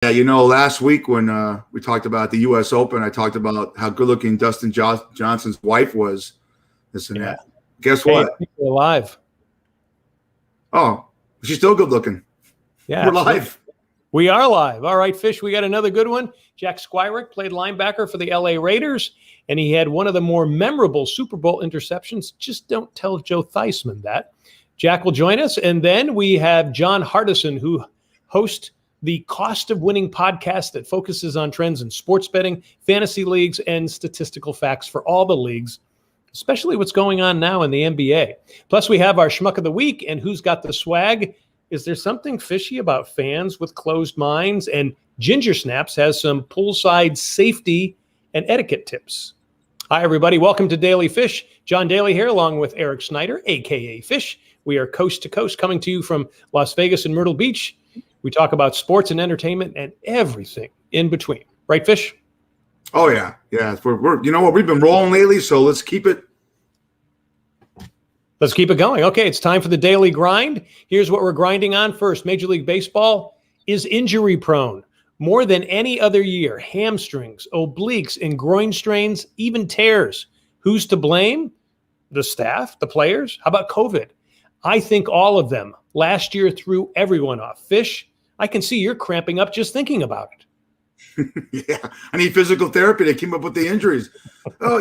Yeah, last week when we talked about the U.S. Open, I talked about how good-looking Dustin Johnson's wife was. This and that. Guess what? Hey, we're live. Oh, she's still good-looking. Yeah, we're live. We are live. All right, Fish, we got another good one. Jack Squirick played linebacker for the L.A. Raiders, and he had one of the more memorable Super Bowl interceptions. Just don't tell Joe Theismann that. Jack will join us, and then we have John Hardison, who hosts the Cost of Winning podcast that focuses on trends in sports betting, fantasy leagues, and statistical facts for all the leagues, especially what's going on now in the NBA. Plus, we have our Schmuck of the Week and Who's Got the Swag. Is there something fishy about fans with closed minds? And Ginger Snaps has some poolside safety and etiquette tips. Hi, everybody. Welcome to Daily Fish. John Daly here, along with Eric Snyder, a.k.a. Fish. We are coast to coast, coming to you from Las Vegas and Myrtle Beach. We talk about sports and entertainment and everything in between. Right, Fish? Oh, yeah. Yeah. We're you know what? We've been rolling lately, so let's keep it. Let's keep it going. Okay, it's time for the daily grind. Here's what we're grinding on first. Major League Baseball is injury prone more than any other year. Hamstrings, obliques, and groin strains, even tears. Who's to blame? The staff, the players? How about COVID? I think all of them. Last year threw everyone off. Fish, I can see you're cramping up just thinking about it. Yeah, I need physical therapy to keep up with the injuries. Oh,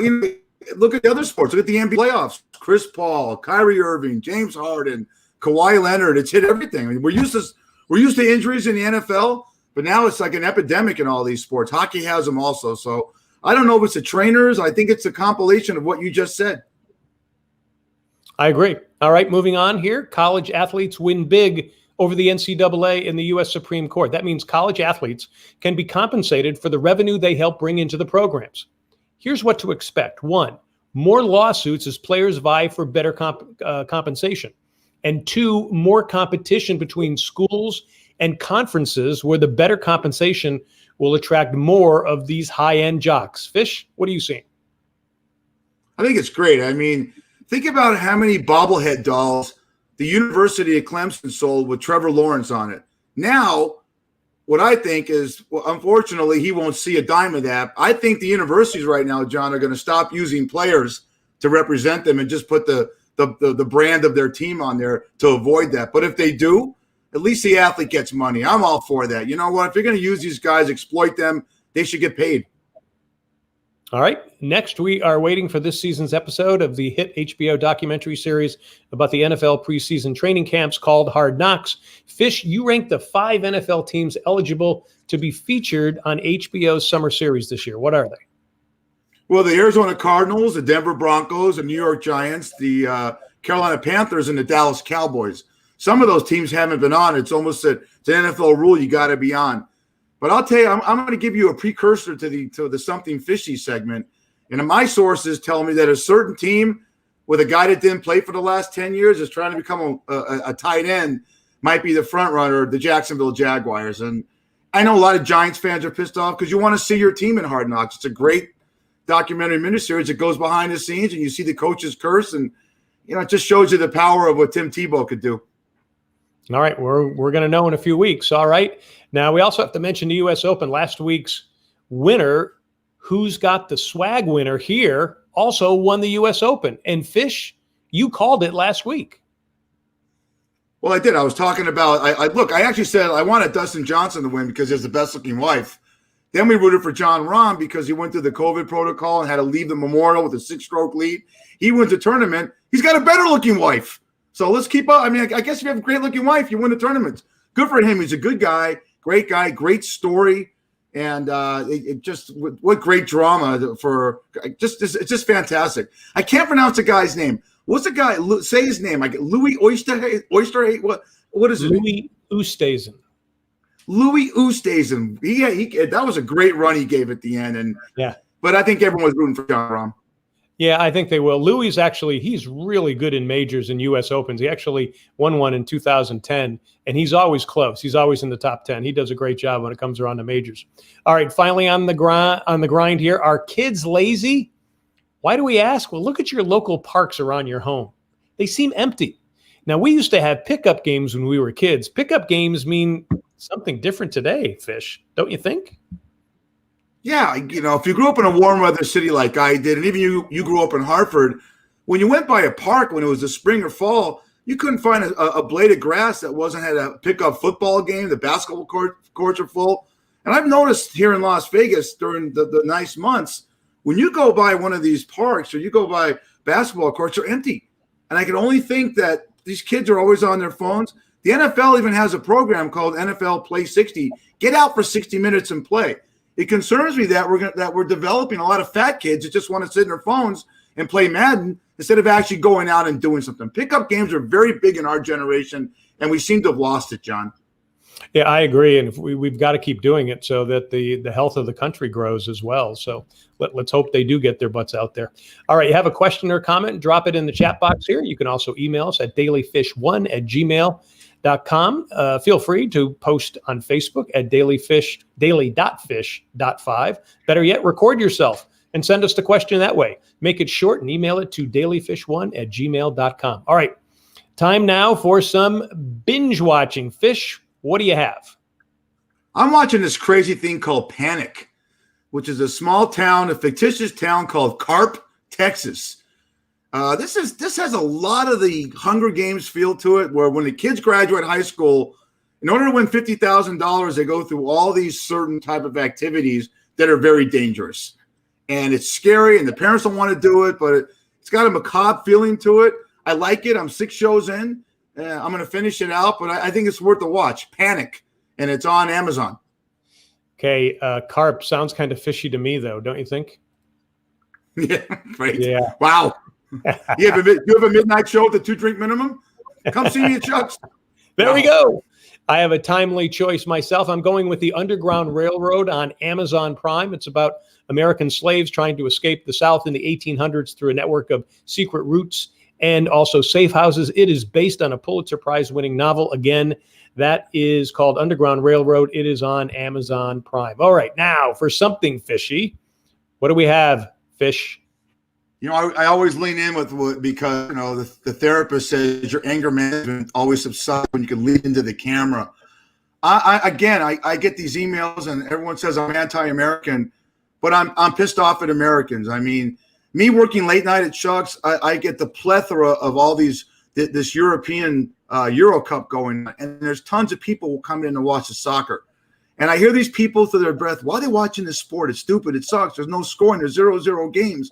look at the other sports. Look at the NBA playoffs. Chris Paul, Kyrie Irving, James Harden, Kawhi Leonard. It's hit everything. I mean, we're used to injuries in the NFL, but now it's like an epidemic in all these sports. Hockey has them also. So I don't know if it's the trainers. I think it's a compilation of what you just said. I agree. All right, moving on here. College athletes win big over the NCAA in the U.S. Supreme Court. That means college athletes can be compensated for the revenue they help bring into the programs. Here's what to expect. 1, more lawsuits as players vie for better compensation. And 2, more competition between schools and conferences where the better compensation will attract more of these high-end jocks. Fish, what are you seeing? I think it's great. I mean, think about how many bobblehead dolls the University of Clemson sold with Trevor Lawrence on it. Now, what I think is, well, unfortunately, he won't see a dime of that. I think the universities right now, John, are going to stop using players to represent them and just put the brand of their team on there to avoid that. But if they do, at least the athlete gets money. I'm all for that. You know what? If you're going to use these guys, exploit them, they should get paid. All right. Next, we are waiting for this season's episode of the hit HBO documentary series about the NFL preseason training camps called Hard Knocks. Fish, you ranked the 5 NFL teams eligible to be featured on HBO's summer series this year. What are they? Well, the Arizona Cardinals, the Denver Broncos, the New York Giants, the Carolina Panthers, and the Dallas Cowboys. Some of those teams haven't been on. It's almost it's an NFL rule you got to be on. But I'll tell you, I'm going to give you a precursor to the something fishy segment. And my sources tell me that a certain team with a guy that didn't play for the last 10 years is trying to become a tight end might be the front runner, the Jacksonville Jaguars. And I know a lot of Giants fans are pissed off because you want to see your team in Hard Knocks. It's a great documentary miniseries that goes behind the scenes, and you see the coach's curse, and it just shows you the power of what Tim Tebow could do. All right, we're going to know in a few weeks. All right. Now, we also have to mention the U.S. Open. Last week's winner, Who's Got the Swag winner here, also won the U.S. Open. And Fish, you called it last week. Well, I did. I was talking about I actually said I wanted Dustin Johnson to win because he has the best-looking wife. Then we rooted for Jon Rahm because he went through the COVID protocol and had to leave the Memorial with a 6-stroke lead. He wins the tournament. He's got a better-looking wife. So let's keep up. I mean, I guess if you have a great-looking wife, you win the tournament. Good for him. He's a good guy, great story, and what great drama for it's just fantastic. I can't pronounce the guy's name. What's the guy? Say his name. Louis Oyster. What is it? Louis Oosthuizen. Louis Oosthuizen. He that was a great run he gave at the end, and yeah. But I think everyone was rooting for Jon Rahm. Yeah, I think they will. Louis he's really good in majors and U.S. Opens. He actually won one in 2010, and he's always close. He's always in the top 10. He does a great job when it comes around to majors. All right, finally on the grind here. Are kids lazy? Why do we ask? Well, look at your local parks around your home. They seem empty. Now, we used to have pickup games when we were kids. Pickup games mean something different today, Fish, don't you think? Yeah, if you grew up in a warm weather city like I did, and even you grew up in Hartford, when you went by a park when it was the spring or fall, you couldn't find a blade of grass that wasn't had a pickup football game. The basketball courts are full. And I've noticed here in Las Vegas during the nice months, when you go by one of these parks or you go by basketball courts, they're empty. And I can only think that these kids are always on their phones. The NFL even has a program called NFL Play 60. Get out for 60 minutes and play. It concerns me that we're developing a lot of fat kids that just want to sit in their phones and play Madden instead of actually going out and doing something. Pickup games are very big in our generation, and we seem to have lost it, John. Yeah, I agree. And we've got to keep doing it so that the health of the country grows as well. So let's hope they do get their butts out there. All right, you have a question or comment, drop it in the chat box here. You can also email us at dalyfish1@gmail.com. Feel free to post on Facebook at daily.fish.5. Better yet, record yourself and send us the question that way. Make it short and email it to dalyfish1@gmail.com. All right, time now for some binge watching. Fish, what do you have? I'm watching this crazy thing called Panic, which is a small town, a fictitious town called Carp, Texas. This has a lot of the Hunger Games feel to it, where when the kids graduate high school, in order to win $50,000, they go through all these certain type of activities that are very dangerous. And it's scary, and the parents don't want to do it, but it's got a macabre feeling to it. I like it. I'm 6 shows in. I'm going to finish it out, but I think it's worth a watch. Panic, and it's on Amazon. Okay, Carp sounds kind of fishy to me, though, don't you think? Yeah, great. Yeah. Wow. You have a midnight show with a 2-drink minimum? Come see me at Chuck's. There we go. I have a timely choice myself. I'm going with the Underground Railroad on Amazon Prime. It's about American slaves trying to escape the South in the 1800s through a network of secret routes and also safe houses. It is based on a Pulitzer Prize-winning novel. Again, that is called Underground Railroad. It is on Amazon Prime. All right, now for something fishy. What do we have, Fish? I always lean in with because the therapist says your anger management always subsides when you can lean into the camera. I get these emails and everyone says I'm anti-American, but I'm pissed off at Americans. I mean, me working late night at Chuck's, I get the plethora of all this European Euro Cup going on, and there's tons of people who come in to watch the soccer. And I hear these people through their breath, why are they watching this sport? It's stupid. It sucks. There's no scoring. There's 0-0 games.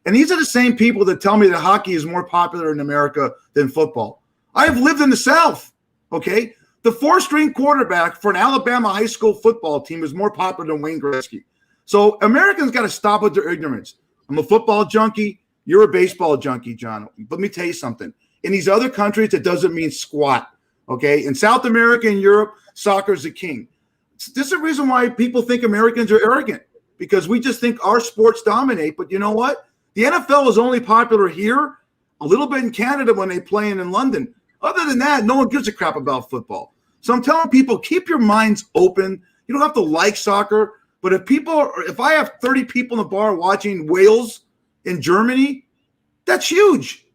And these are the same people that tell me that hockey is more popular in America than football. I have lived in the South, okay? The 4-string quarterback for an Alabama high school football team is more popular than Wayne Gretzky. So Americans got to stop with their ignorance. I'm a football junkie. You're a baseball junkie, John. But let me tell you something. In these other countries, it doesn't mean squat, okay? In South America and Europe, soccer is the king. This is the reason why people think Americans are arrogant, because we just think our sports dominate. But you know what? The NFL is only popular here, a little bit in Canada when they play in London. Other than that, no one gives a crap about football. So I'm telling people, keep your minds open. You don't have to like soccer, but if I have 30 people in the bar watching Wales in Germany, that's huge.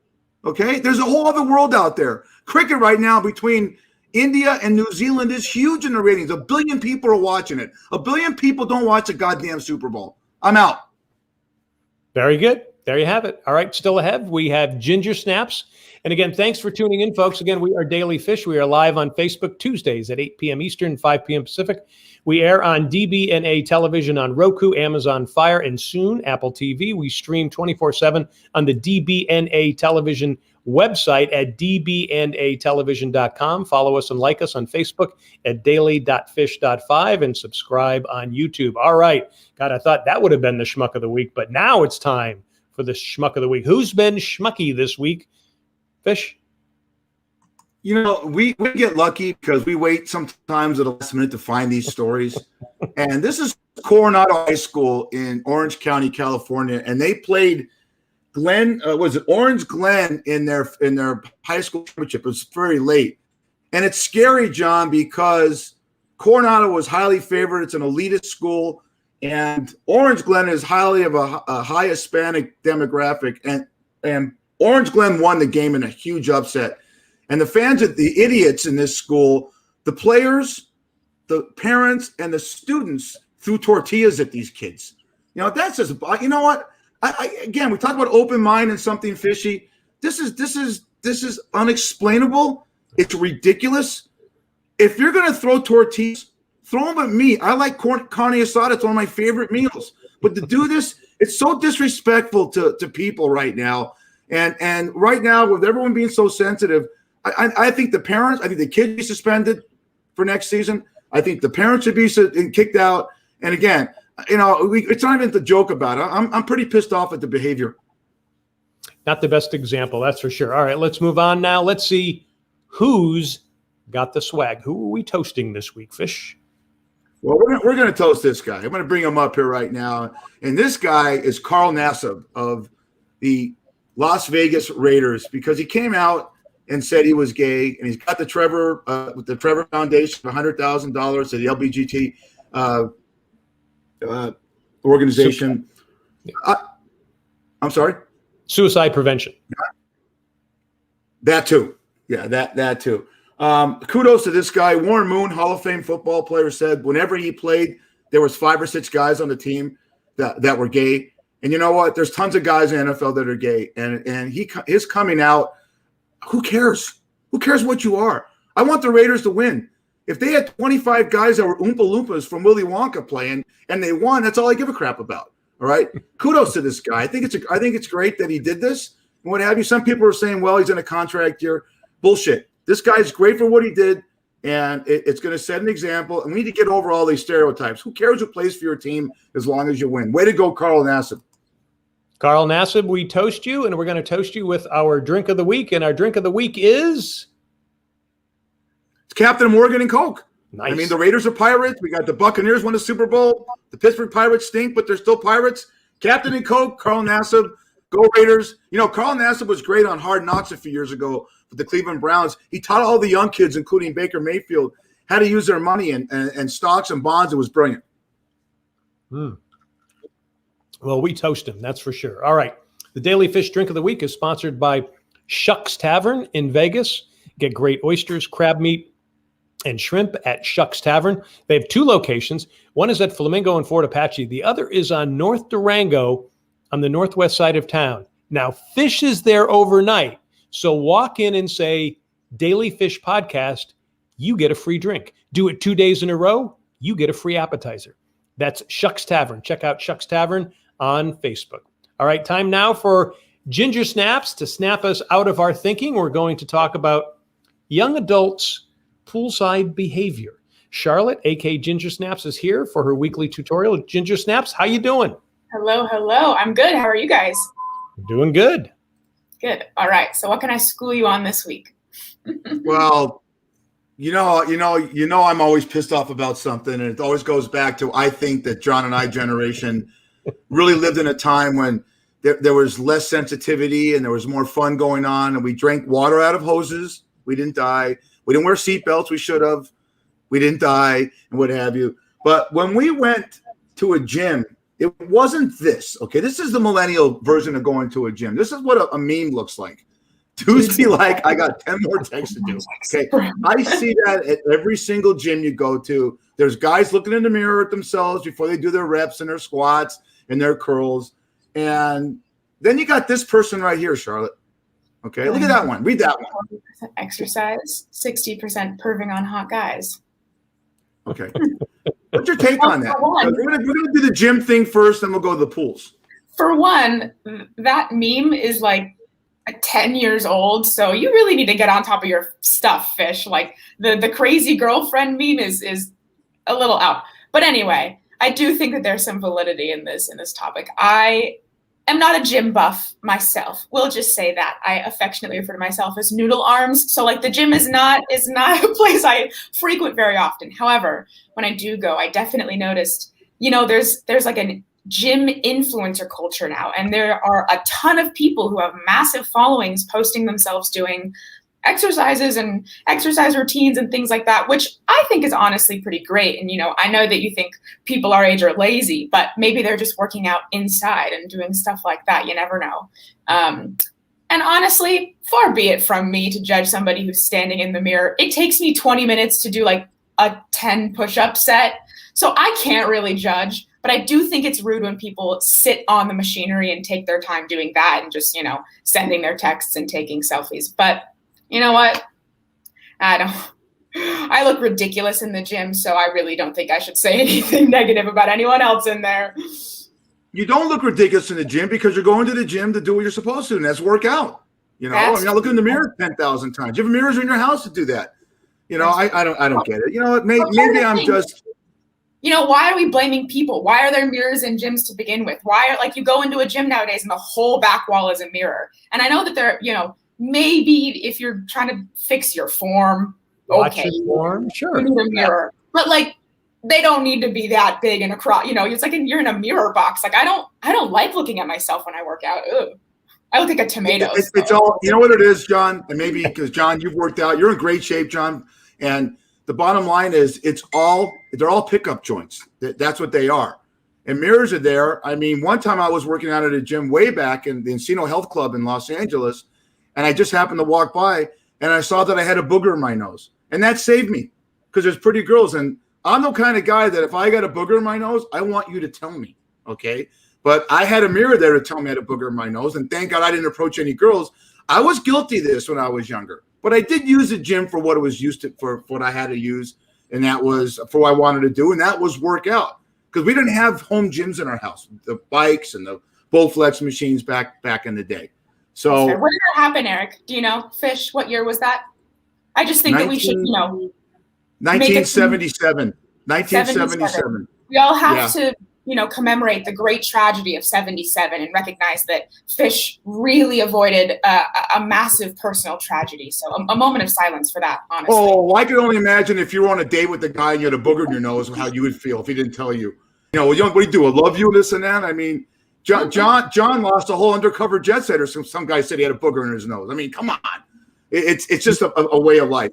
Okay? There's a whole other world out there. Cricket right now between India and New Zealand is huge in the ratings. 1 billion people are watching it. 1 billion people don't watch the goddamn Super Bowl. I'm out. Very good. There you have it. All right, still ahead, we have Ginger Snaps. And again, thanks for tuning in, folks. Again, we are Daily Fish. We are live on Facebook Tuesdays at 8 p.m. Eastern, 5 p.m. Pacific. We air on DBNA television on Roku, Amazon Fire, and soon Apple TV. We stream 24/7 on the DBNA television website at dbnatelevision.com. Follow us and like us on Facebook at daily.fish.5 and subscribe on YouTube. All right. God, I thought that would have been the schmuck of the week, but now it's time for the schmuck of the week. Who's been schmucky this week? Fish? We get lucky because we wait sometimes at the last minute to find these stories. And this is Coronado High School in Orange County, California, and they played Orange Glen in their high school championship. It was very late. And it's scary, John, because Coronado was highly favored. It's an elitist school. And Orange Glen is highly of a high Hispanic demographic. And Orange Glen won the game in a huge upset. And the fans, the idiots in this school, the players the parents and the students threw tortillas at these kids. That's just, you know what? Again, we talk about open mind and something fishy. This is unexplainable. It's ridiculous. If you're going to throw tortillas, throw them at me. I like carne asada. It's one of my favorite meals. But to do this, it's so disrespectful to people right now. And right now, with everyone being so sensitive, I think the kids should be suspended for next season. I think the parents should be kicked out. And again, it's not even to joke about it. I'm pretty pissed off at the behavior. Not the best example, that's for sure. All right, let's move on now. Let's see who's got the swag. Who are we toasting this week, Fish? Well, we're going to toast this guy. I'm going to bring him up here right now. And this guy is Carl Nassib of the Las Vegas Raiders, because he came out and said he was gay, and he's got the Trevor Foundation for $100,000 to the LGBT organization. I'm sorry? Suicide prevention. That too. Yeah, that too. Kudos to this guy. Warren Moon, Hall of Fame football player, said whenever he played, there was 5 or 6 guys on the team that were gay. And you know what? There's tons of guys in the NFL that are gay. And his coming out, who cares? Who cares what you are? I want the Raiders to win. If they had 25 guys that were Oompa Loompas from Willy Wonka playing and they won, that's all I give a crap about. All right. Kudos to this guy. I think it's great that he did this and what have you. Some people are saying, well, he's in a contract year. Bullshit. This guy's great for what he did, and it's going to set an example. And we need to get over all these stereotypes. Who cares who plays for your team as long as you win? Way to go, Carl Nassib. Carl Nassib, we toast you, and we're going to toast you with our drink of the week. And our drink of the week is? It's Captain Morgan and Coke. Nice. I mean, the Raiders are pirates. We got the Buccaneers won the Super Bowl. The Pittsburgh Pirates stink, but they're still pirates. Captain and Coke, Carl Nassib. Go Raiders. Carl Nassib was great on Hard Knocks a few years ago with the Cleveland Browns. He taught all the young kids, including Baker Mayfield, how to use their money and stocks and bonds. It was brilliant. Well, we toast him, that's for sure. All right. The Daily Fish Drink of the Week is sponsored by Shucks Tavern in Vegas. Get great oysters, crab meat, and shrimp at Shucks Tavern. They have 2 locations. One is at Flamingo and Fort Apache. The other is on North Durango on the northwest side of town. Now, Fish is there overnight. So walk in and say, Daily Fish Podcast, you get a free drink. Do it 2 days in a row, you get a free appetizer. That's Shucks Tavern. Check out Shucks Tavern on Facebook. All right, time now for Ginger Snaps to snap us out of our thinking. We're going to talk about young adults' poolside behavior. Charlotte, a.k.a. Ginger Snaps, is here for her weekly tutorial. Ginger Snaps, how you doing? Hello. I'm good. How are you guys? Doing good. Good. All right. So what can I school you on this week? Well, I'm always pissed off about something, and it always goes back to, I think that John and I generation really lived in a time when there was less sensitivity and there was more fun going on, and we drank water out of hoses. We didn't die. We didn't wear seatbelts. We should have. We didn't die, and what have you. But when we went to a gym, it wasn't this. Okay, this is the millennial version of going to a gym. This is what a meme looks like. Tuesday, like, I got 10 more texts to do. Okay, I see that at every single gym you go to. There's guys looking in the mirror at themselves before they do their reps and their squats and their curls. And then you got this person right here, Charlotte. Okay, look at that one. Read that one. 40% exercise, 60% perving on hot guys. Okay. What's your take on that? We're gonna do the gym thing first, then we'll go to the pools. For one, that meme is like 10 years old, so you really need to get on top of your stuff, Fish. Like the crazy girlfriend meme is a little out. But anyway, I do think that there's some validity in this topic. I am not a gym buff myself. We'll just say that. I affectionately refer to myself as noodle arms. So like the gym is not a place I frequent very often. However, when I do go, I definitely noticed, there's like a gym influencer culture now. And there are a ton of people who have massive followings posting themselves doing exercises and exercise routines and things like that, which I think is honestly pretty great. And, I know that you think people our age are lazy, but maybe they're just working out inside and doing stuff like that. You never know. And honestly, far be it from me to judge somebody who's standing in the mirror. It takes me 20 minutes to do like a 10 push-up set. So I can't really judge, but I do think it's rude when people sit on the machinery and take their time doing that and just, sending their texts and taking selfies. But you know what? I look ridiculous in the gym, so I really don't think I should say anything negative about anyone else in there. You don't look ridiculous in the gym because you're going to the gym to do what you're supposed to, and that's work out. I look in the mirror 10,000 times. You have mirrors in your house to do that. I don't get it. You know what? Maybe I'm just. Why are we blaming people? Why are there mirrors in gyms to begin with? You go into a gym nowadays and the whole back wall is a mirror. And I know that there, maybe if you're trying to fix your form, watch your form, sure, you need a mirror. But they don't need to be that big and across. It's like you're in a mirror box. I don't like looking at myself when I work out. Ugh. I look like a tomato. It's all. You know what it is, John? And maybe because John, you've worked out. You're in great shape, John. And the bottom line is, they're all pickup joints. That's what they are. And mirrors are there. I mean, one time I was working out at a gym way back in the Encino Health Club in Los Angeles, and I just happened to walk by and I saw that I had a booger in my nose, and that saved me because there's pretty girls, and I'm the kind of guy that if I got a booger in my nose, I want you to tell me, okay? But I had a mirror there to tell me I had a booger in my nose, and thank God I didn't approach any girls. I was guilty of this when I was younger, but I did use the gym for what it was used to, for what I had to use, and that was for what I wanted to do, and that was work out because we didn't have home gyms in our house, the bikes and the Bowflex machines back in the day. So when did that happen, Eric? Do you know, Fish? What year was that? I just think that we should, 1977. 1977. We all have to, commemorate the great tragedy of 77 and recognize that Fish really avoided a massive personal tragedy. So a moment of silence for that, honestly. Oh, I could only imagine if you were on a date with the guy and you had a booger in your nose, how you would feel if he didn't tell you. What do you do? I love you, this and that. I mean, John lost a whole undercover jet set, or some guy said he had a booger in his nose. I mean, come on. It's just a way of life.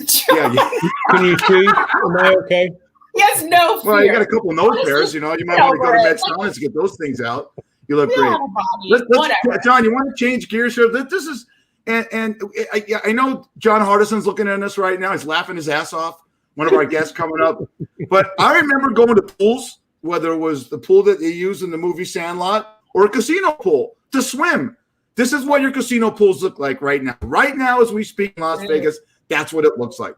John. Yeah. Can you see? Am I okay? He has no fear. Well, you got a couple nose pairs. You might want to go to Med-Science to get those things out. You look great. John, you want to change gears here? This is, and I know John Hardison's looking at us right now. He's laughing his ass off. One of our guests coming up. But I remember going to pools, whether it was the pool that they used in the movie Sandlot or a casino pool to swim. This is what your casino pools look like right now. Right now, as we speak in Las Vegas, that's what it looks like.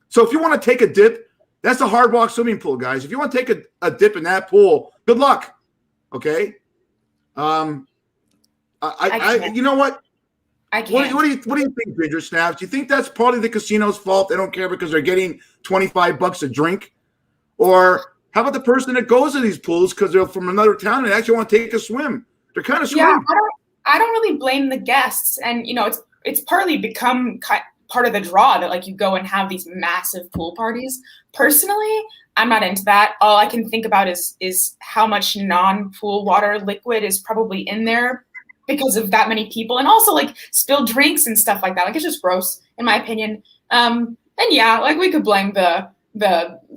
So if you want to take a dip, that's a Hard Rock swimming pool, guys. If you want to take a dip in that pool, good luck. Okay. You know what? I can't. What do you think, Ginger Snaps? Do you think that's partly the casino's fault? They don't care because they're getting $25 a drink? Or how about the person that goes to these pools because they're from another town and actually want to take a swim? They're kind of screwed. I don't really blame the guests, and it's partly become part of the draw that you go and have these massive pool parties. Personally, I'm not into that. All I can think about is how much non-pool water liquid is probably in there because of that many people, and also spilled drinks and stuff like that. It's just gross in my opinion. And yeah, we could blame the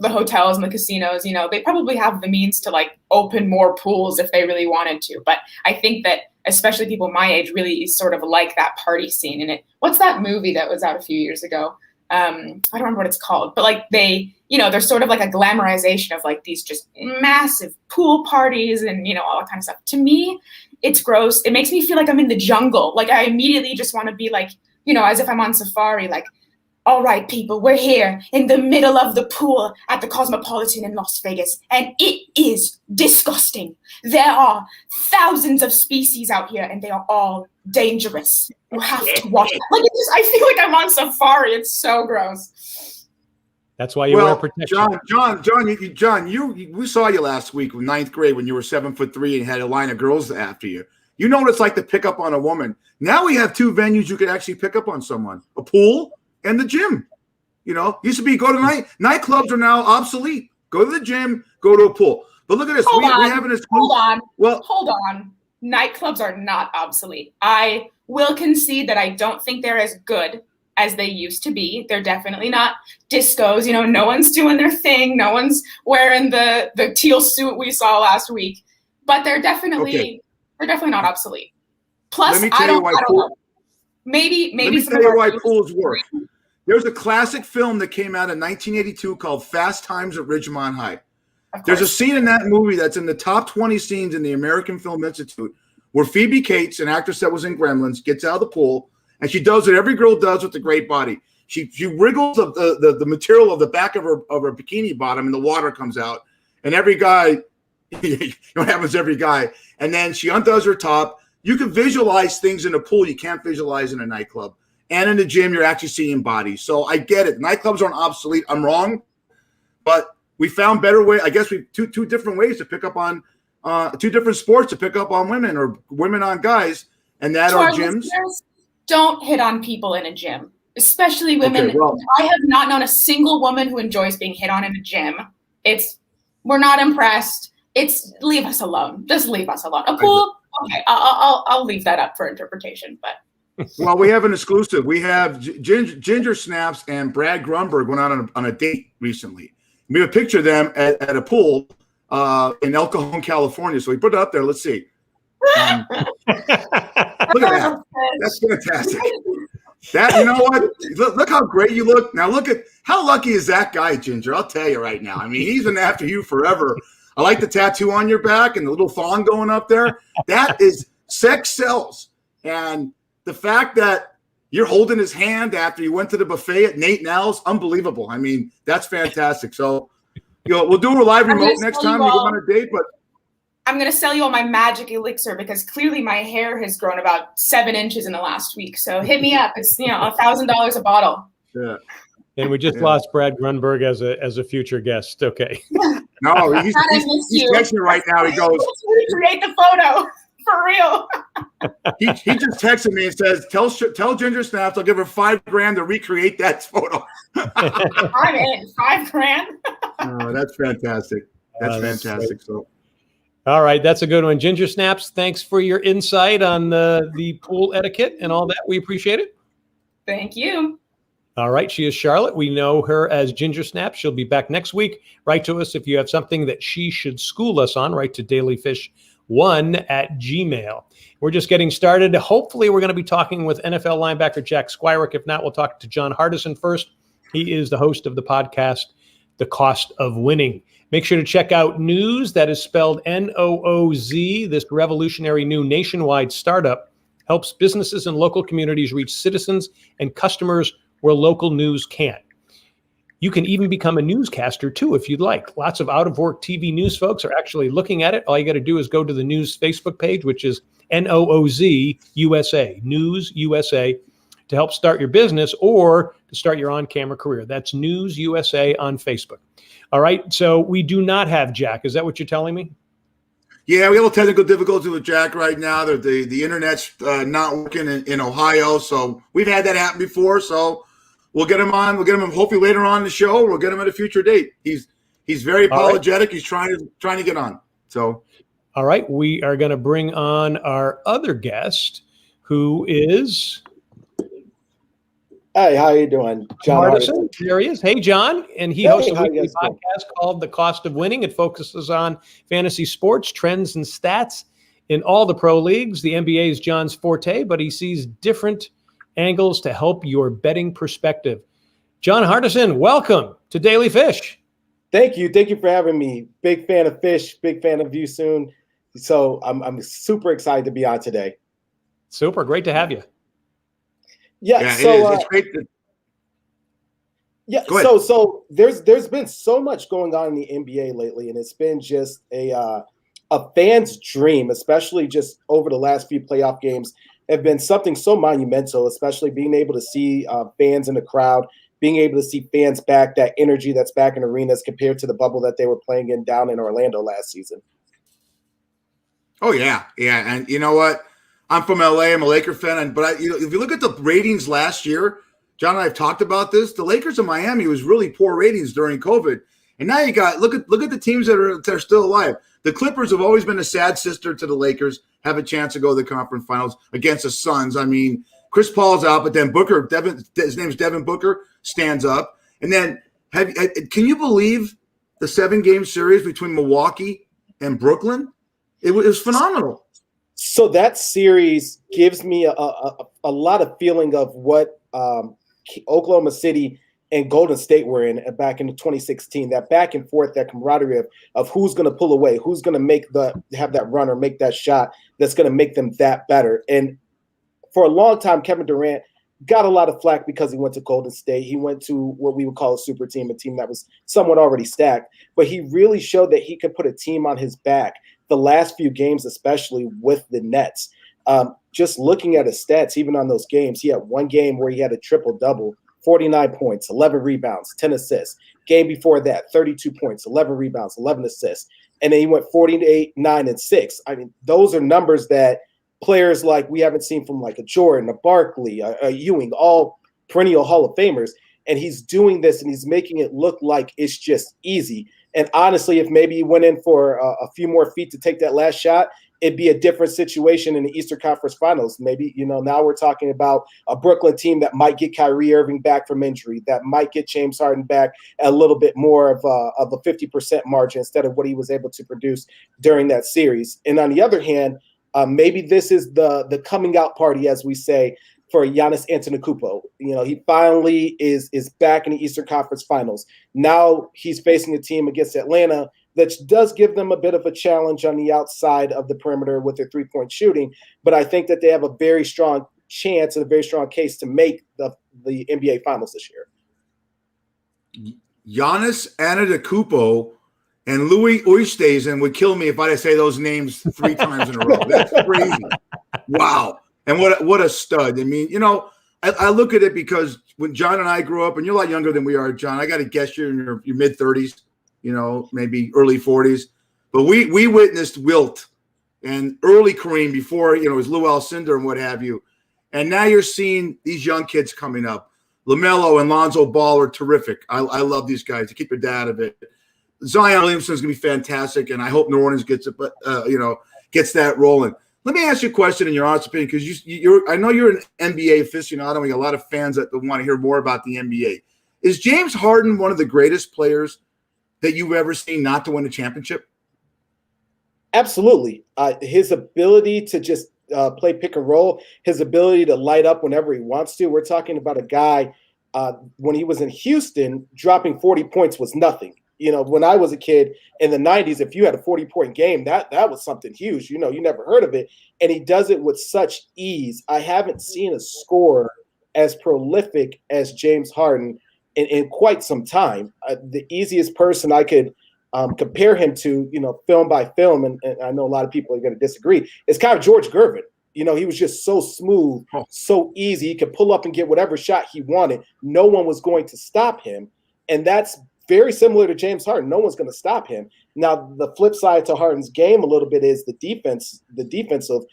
hotels and the casinos. They probably have the means to open more pools if they really wanted to. But I think that especially people my age really sort of like that party scene. And what's that movie that was out a few years ago? I don't remember what it's called, but there's sort of a glamorization of these just massive pool parties and, all that kind of stuff. To me, it's gross. It makes me feel like I'm in the jungle. I immediately just want to be as if I'm on safari, all right, people, we're here in the middle of the pool at the Cosmopolitan in Las Vegas, and it is disgusting. There are thousands of species out here, and they are all dangerous. You have to watch it. I feel like I'm on safari. It's so gross. That's why you wear protection. John, we saw you last week in ninth grade when you were 7'3" and had a line of girls after you. You know what it's like to pick up on a woman. Now we have two venues you could actually pick up on someone: a pool and the gym. Used to be go to nightclubs are now obsolete. Go to the gym, go to a pool. But look at this. We're having this. Hold on. Nightclubs are not obsolete. I will concede that I don't think they're as good as they used to be. They're definitely not discos. No one's doing their thing. No one's wearing the teal suit we saw last week. But they're definitely not obsolete. Plus, I don't know. Maybe let me tell you why pools work. There's a classic film that came out in 1982 called Fast Times at Ridgemont High. There's a scene in that movie that's in the top 20 scenes in the American Film Institute where Phoebe Cates, an actress that was in Gremlins, gets out of the pool, and she does what every girl does with a great body. She wriggles the material of the back of her bikini bottom, and the water comes out. And every guy, what happens to every guy? And then she undoes her top. You can visualize things in a pool you can't visualize in a nightclub. And in the gym, you're actually seeing bodies. So I get it. Nightclubs aren't obsolete. I'm wrong. But we found better way. I guess we two different ways to pick up on two different sports to pick up on women or women on guys. And that are gyms. Don't hit on people in a gym, especially women. Okay, well, I have not known a single woman who enjoys being hit on in a gym. We're not impressed. Leave us alone. Just leave us alone. A pool. Okay, I'll leave that up for interpretation, but. Well, we have an exclusive. We have Ginger Snaps and Brad Grunberg went out on a date recently. We have a picture of them at a pool in El Cajon, California. So we put it up there. Let's see. Look at that. That's fantastic. That, you know what? Look how great you look. Now look at how lucky is that guy, Ginger. I'll tell you right now. I mean, he's been after you forever. I like the tattoo on your back and the little thong going up there. That is sex sells. And the fact that you're holding his hand after you went to the buffet at Nate Nell's, unbelievable. I mean, that's fantastic. So, we'll do a live remote next time you go on a date. But I'm going to sell you all my magic elixir because clearly my hair has grown about 7 inches in the last week. So hit me up. It's $1,000 a bottle. Yeah. And we just lost Brad Grunberg as a future guest. Okay. No, he's texting right now. He goes, let's recreate the photo. For real. he just texted me and says, tell Ginger Snaps I'll give her $5,000 to recreate that photo. I'm in. $5,000. Oh, that's fantastic. That's fantastic. So, all right, that's a good one. Ginger Snaps, thanks for your insight on the pool etiquette and all that. We appreciate it. Thank you. All right, she is Charlotte. We know her as Ginger Snaps. She'll be back next week. Write to us if you have something that she should school us on. Write to dailyfish1@gmail.com. We're just getting started. Hopefully, we're going to be talking with NFL linebacker Jack Squirek. If not, we'll talk to John Hardison first. He is the host of the podcast, The Cost of Winning. Make sure to check out Nooz. That is spelled Nooz. This revolutionary new nationwide startup helps businesses and local communities reach citizens and customers where local news can't. You can even become a newscaster, too, if you'd like. Lots of out-of-work TV news folks are actually looking at it. All you got to do is go to the Nooz Facebook page, which is Nooz USA, Nooz USA, to help start your business or to start your on-camera career. That's Nooz USA on Facebook. All right, so we do not have Jack. Is that what you're telling me? Yeah, we have a technical difficulty with Jack right now. The internet's not working in Ohio, so we've had that happen before, so we'll get him on. We'll get him hopefully later on in the show. We'll get him at a future date. He's very apologetic. Right. He's trying to get on. So, all right, we are going to bring on our other guest, who is. Hey, how you doing, John Hardison? There he is. Hey, John, and he hosts a weekly podcast called The Cost of Winning. It focuses on fantasy sports, trends, and stats in all the pro leagues. The NBA is John's forte, but he sees different angles to help your betting perspective. John Hardison, welcome to Daily Fish. Thank you for having me. Big fan of Fish, big fan of you soon. So I'm super excited to be on today. Super, great to have you. Yeah, so it's great. So there's been so much going on in the NBA lately, and it's been just a fan's dream, especially just over the last few playoff games. Have been something so monumental, especially being able to see fans in the crowd, being able to see fans back, that energy that's back in arenas compared to the bubble that they were playing in down in Orlando last season. Oh, yeah. And you know what? I'm from LA. I'm a Laker fan. But if you look at the ratings last year, John and I have talked about this. The Lakers in Miami was really poor ratings during COVID. And now you got look at the teams that are still alive. The Clippers have always been a sad sister to the Lakers, have a chance to go to the conference finals against the Suns. I mean, Chris Paul's out, but then Booker, his name's Devin Booker, stands up. And then can you believe the 7-game series between Milwaukee and Brooklyn? It was phenomenal. So that series gives me a lot of feeling of what Oklahoma City and Golden State were in back in 2016. That back and forth, that camaraderie of who's going to pull away, who's going to have that run or make that shot that's going to make them that better. And for a long time, Kevin Durant got a lot of flack because he went to Golden State. He went to what we would call a super team, a team that was somewhat already stacked. But he really showed that he could put a team on his back the last few games, especially with the Nets. Just looking at his stats, even on those games, he had one game where he had a triple-double, 49 points, 11 rebounds, 10 assists. Game before that, 32 points, 11 rebounds, 11 assists. And then he went 48, 9, and 6. I mean, those are numbers that players like we haven't seen from like a Jordan, a Barkley, a Ewing, all perennial Hall of Famers. And he's doing this and he's making it look like it's just easy. And honestly, if maybe he went in for a few more feet to take that last shot, it'd be a different situation in the Eastern Conference Finals. Maybe, now we're talking about a Brooklyn team that might get Kyrie Irving back from injury, that might get James Harden back a little bit more of a 50% margin instead of what he was able to produce during that series. And on the other hand, maybe this is the coming out party, as we say, for Giannis Antetokounmpo. He finally is back in the Eastern Conference Finals. Now he's facing a team against Atlanta that does give them a bit of a challenge on the outside of the perimeter with their three-point shooting. But I think that they have a very strong chance and a very strong case to make the NBA Finals this year. Giannis Antetokounmpo and Louis Oosthuizen would kill me if I didn't say those names 3 times in a row. That's crazy. Wow. And what a stud. I mean, I look at it because when John and I grew up, and you're a lot younger than we are, John, I got to guess you're in your mid-30s, maybe early 40s. But we witnessed Wilt and early Kareem before, it was Lou Alcindor and what have you. And now you're seeing these young kids coming up. LaMelo and Lonzo Ball are terrific. I love these guys. To keep your dad out of it. Zion Williamson is going to be fantastic, and I hope New Orleans gets it, gets that rolling. Let me ask you a question in your honest opinion, because I know you're an NBA aficionado, and we got a lot of fans that want to hear more about the NBA. Is James Harden one of the greatest players that you've ever seen not to win a championship? Absolutely. His ability to just play pick and roll, his ability to light up whenever he wants to. We're talking about a guy when he was in Houston, dropping 40 points was nothing. When I was a kid in the 90s, if you had a 40-point game, that was something huge. You never heard of it. And he does it with such ease. I haven't seen a scorer as prolific as James Harden in quite some time. The easiest person I could compare him to, film by film, and I know a lot of people are going to disagree, is kind of George Gervin. He was just so smooth, so easy. He could pull up and get whatever shot he wanted. No one was going to stop him. And that's very similar to James Harden. No one's going to stop him. Now, the flip side to Harden's game a little bit is the defensive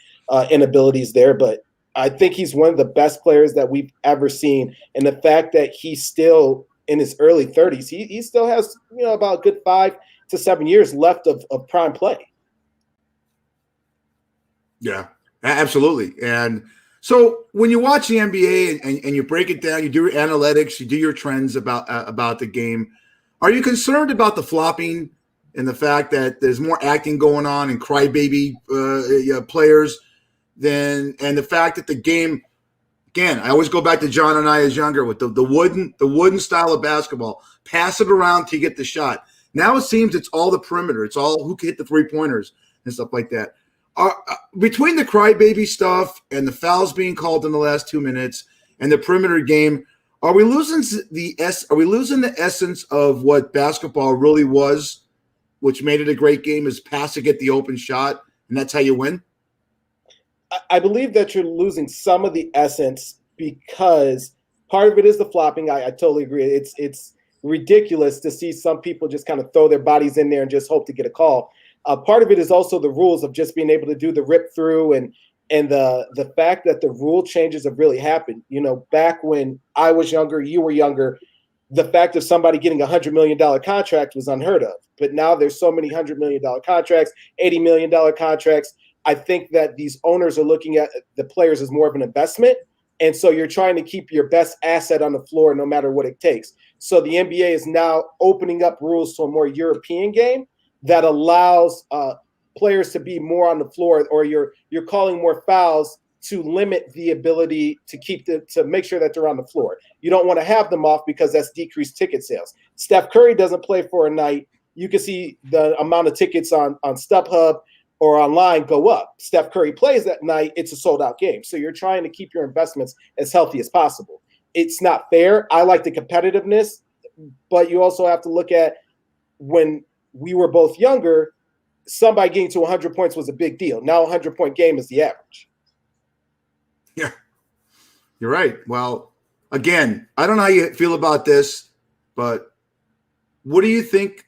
inabilities there. But I think he's one of the best players that we've ever seen. And the fact that he's still in his early 30s, he still has, about a good 5 to 7 years left of prime play. Yeah, absolutely. And so when you watch the NBA and you break it down, you do your analytics, you do your trends about the game, are you concerned about the flopping and the fact that there's more acting going on and crybaby players and the fact that the game, again, I always go back to John and I as younger with the wooden style of basketball, pass it around to get the shot. Now it seems it's all the perimeter. It's all who can hit the 3-pointers and stuff like that. Between the crybaby stuff and the fouls being called in the last 2 minutes and the perimeter game, are we losing the essence of what basketball really was, which made it a great game, is pass to get the open shot, and that's how you win? I believe that you're losing some of the essence because part of it is the flopping. I totally agree. It's ridiculous to see some people just kind of throw their bodies in there and just hope to get a call. Part of it is also the rules of just being able to do the rip through and the fact that the rule changes have really happened. Back when I was younger, you were younger, the fact of somebody getting $100 million contract was unheard of. But now there's so many $100 million contracts, $80 million contracts. I think that these owners are looking at the players as more of an investment. And so you're trying to keep your best asset on the floor no matter what it takes. So the NBA is now opening up rules to a more European game that allows players to be more on the floor, or you're calling more fouls to limit the ability to to make sure that they're on the floor. You don't want to have them off because that's decreased ticket sales. Steph Curry doesn't play for a night. You can see the amount of tickets on StubHub or online go up. Steph Curry plays that night, it's a sold-out game. So you're trying to keep your investments as healthy as possible. It's not fair. I like the competitiveness, but you also have to look at when we were both younger, somebody getting to 100 points was a big deal. Now a 100-point game is the average. Yeah, you're right. Well, again, I don't know how you feel about this, but what do you think?